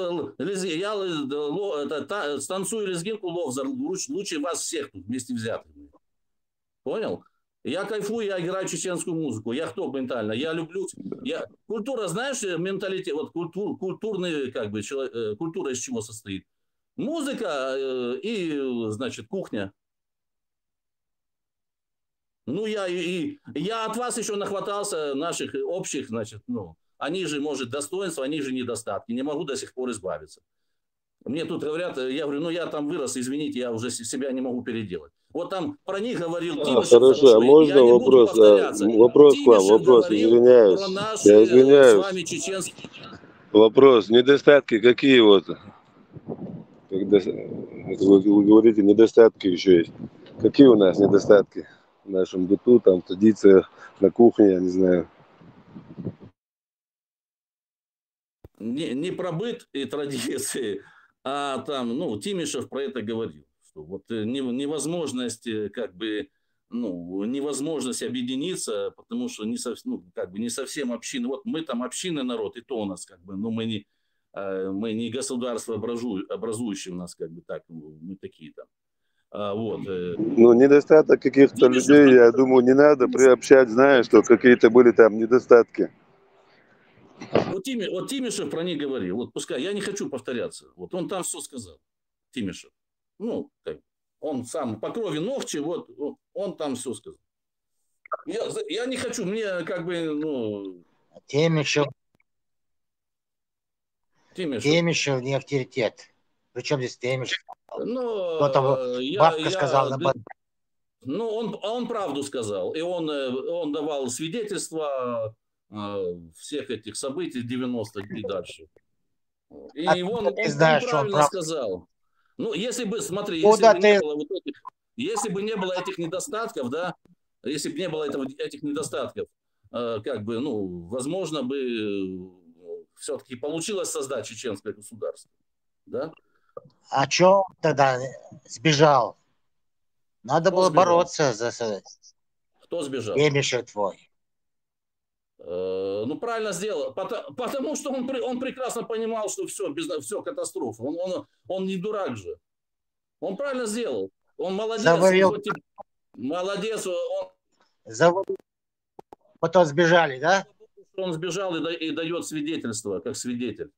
станцую лезгинку Ловзар лучше вас всех тут вместе взятых. Понял? Я кайфую, я играю чеченскую музыку. Я кто ментально? Я люблю... Культура, знаешь, менталитет, вот культурный, как бы, культура из чего состоит? Музыка и, значит, кухня. Ну, я от вас еще нахватался наших общих, значит, ну, они же, может, достоинства, они же недостатки. Не могу до сих пор избавиться. Мне тут говорят, я говорю, ну, я там вырос, извините, я уже себя не могу переделать. Вот там про них говорил Тимошев. Хорошо, а можно вопрос? Вопрос к вам, вопрос, извиняюсь. Я извиняюсь. С вами чеченские... Вопрос, недостатки какие вот? Когда вы говорите, недостатки еще есть. Какие у нас недостатки в нашем быту, там, традициях, на кухне, я не знаю. Не про быт и традиции, а там, ну, Тимишев про это говорил. Что вот невозможность, как бы, ну, невозможность объединиться, потому что не совсем община. Вот мы там общинный народ, и то у нас, как бы, ну, мы не государство образующее у нас, как бы, так, мы такие там. Вот. Ну, недостаток каких-то людей, я думаю, не надо приобщать, знаешь, что какие-то были там недостатки. Вот Тимишев про них говорил. Вот пускай, я не хочу повторяться. Вот он там все сказал. Тимишев. Ну, как, он сам по крови ногти, вот он там все сказал. Я не хочу, мне как бы, ну... Тимишев не авторитет. Причем здесь Тимишев? Кто-то бабка сказал. Ну, он правду сказал. И он давал свидетельства всех этих событий 90-х и дальше. И он правильно сказал. Ну, если бы, смотри, если бы не было этих недостатков, да, если бы не было этих недостатков, как бы, ну, возможно бы все-таки получилось создать чеченское государство, да? А что тогда сбежал? Надо было бороться за... Кто сбежал? Тимишев твой. Ну, правильно сделал. Потому что он прекрасно понимал, что все катастрофа. Он не дурак же. Он правильно сделал. Он молодец. Молодец. Потом сбежали, да? Он сбежал и дает свидетельство, как свидетель.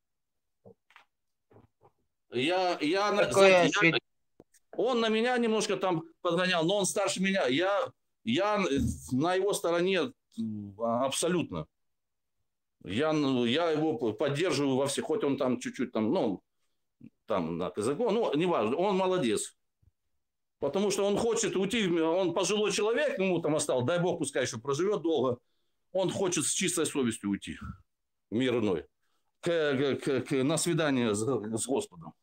Он на меня немножко там подгонял, но он старше меня. Я на его стороне абсолютно. Я его поддерживаю во всех, хоть он там чуть-чуть там, ну, там на казаку, ну, неважно, он молодец. Потому что он хочет уйти, он пожилой человек, ему там осталось, дай бог, пускай еще проживет долго. Он хочет с чистой совестью уйти, мирной, на свидание с Господом.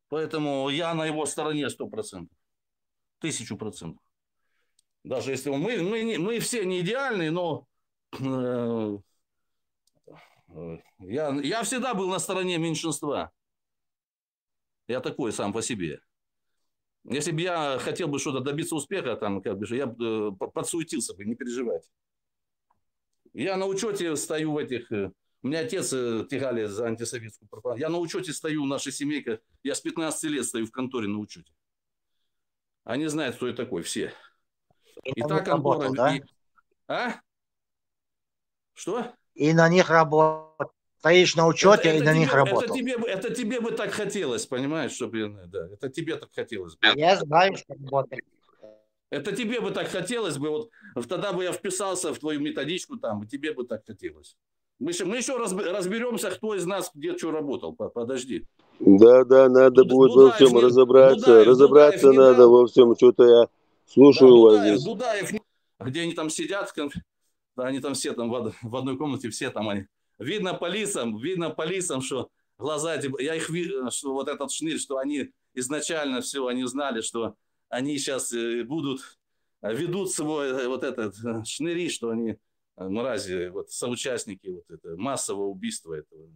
Поэтому я на его стороне 100%, 1000%. Даже если мы все не идеальные, но я всегда был на стороне меньшинства. Я такой сам по себе. Если бы я хотел бы что-то добиться успеха, там, как бы, я бы подсуетился бы, не переживайте. Я на учете стою в этих... У меня отец тягали за антисоветскую пропаганду. Я на учете стою в нашей семейке. Я с 15 лет стою в конторе на учете. Они знают, кто я такой, все. И так контора... Да? А? Что? И на них работал. Стоишь на учете и на них работал. Это тебе бы так хотелось, понимаешь? Чтобы, да, это тебе так хотелось бы. Я знаю, что работает. Это тебе бы так хотелось бы. Вот тогда бы я вписался в твою методичку там, и тебе бы так хотелось. Мы еще разберемся, кто из нас где что работал. Подожди. Да, надо будет во всем разобраться. Разобраться надо во всем. Что-то я слушаю вас здесь. Дудаев, где они там сидят, они там все там в одной комнате, все там они. Видно по лицам, что глаза, я их вижу, что вот этот шнырь, что они изначально все, они знали, что они сейчас ведут свой вот этот шныри, что они мрази, вот, соучастники вот это, массового убийства этого.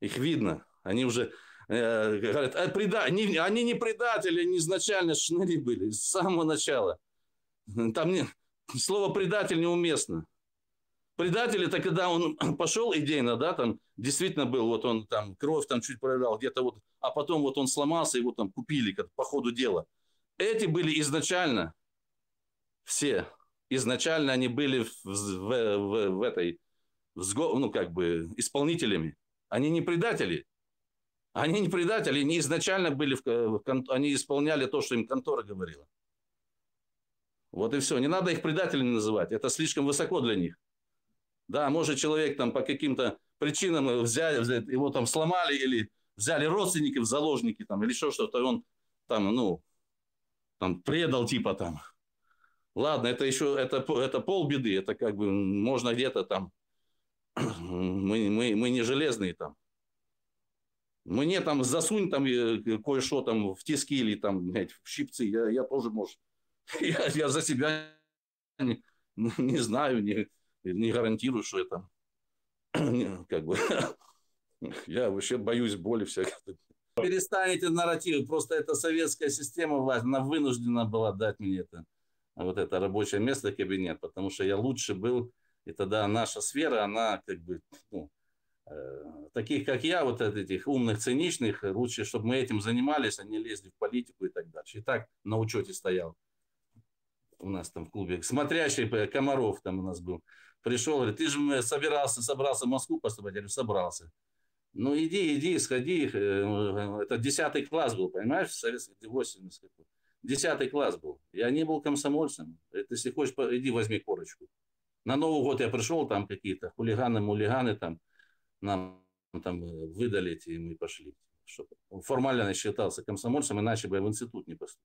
Их видно. Они уже говорят, они не предатели, они изначально шныри были, с самого начала. Там слово предатель неуместно. Предатель — это когда он пошел идейно, да, там действительно был, вот он там кровь там чуть проявлял, где-то вот, а потом вот он сломался, его там купили по ходу дела. Эти были изначально все. Изначально они были в этой, ну, как бы, исполнителями. Они не предатели. Они не предатели, они изначально были, они исполняли то, что им контора говорила. Вот и все. Не надо их предателями называть. Это слишком высоко для них. Да, может, человек там по каким-то причинам взяли, его там сломали или взяли родственники в заложники там, или еще что-то, он там, ну, там предал типа там. Ладно, это еще, это полбеды, это как бы можно где-то там, мы не железные там. Мне там засунь там кое-что там в тиски или там, блядь, в щипцы, я тоже, может, я за себя не знаю, не гарантирую, что это как бы я вообще боюсь боли всякой. Перестанете нарратив, просто эта советская система, она вынуждена была дать мне вот это рабочее место, кабинет, потому что я лучше был, и тогда наша сфера, она как бы, ну, таких как я, вот этих умных, циничных, лучше, чтобы мы этим занимались, а не лезли в политику и так дальше. И так на учете стоял. у нас там в клубе, смотрящий Комаров там у нас был, пришел, говорит, ты же собрался в Москву поступать? Я говорю, собрался. Ну, иди, сходи. Это 10 класс был, понимаешь, в советском 80 какой. 10 класс был. Я не был комсомольцем. Это, если хочешь, иди возьми корочку. На Новый год я пришел, там какие-то хулиганы там нам там выдали, и мы пошли. Формально я считался комсомольцем, иначе бы я в институт не поступил.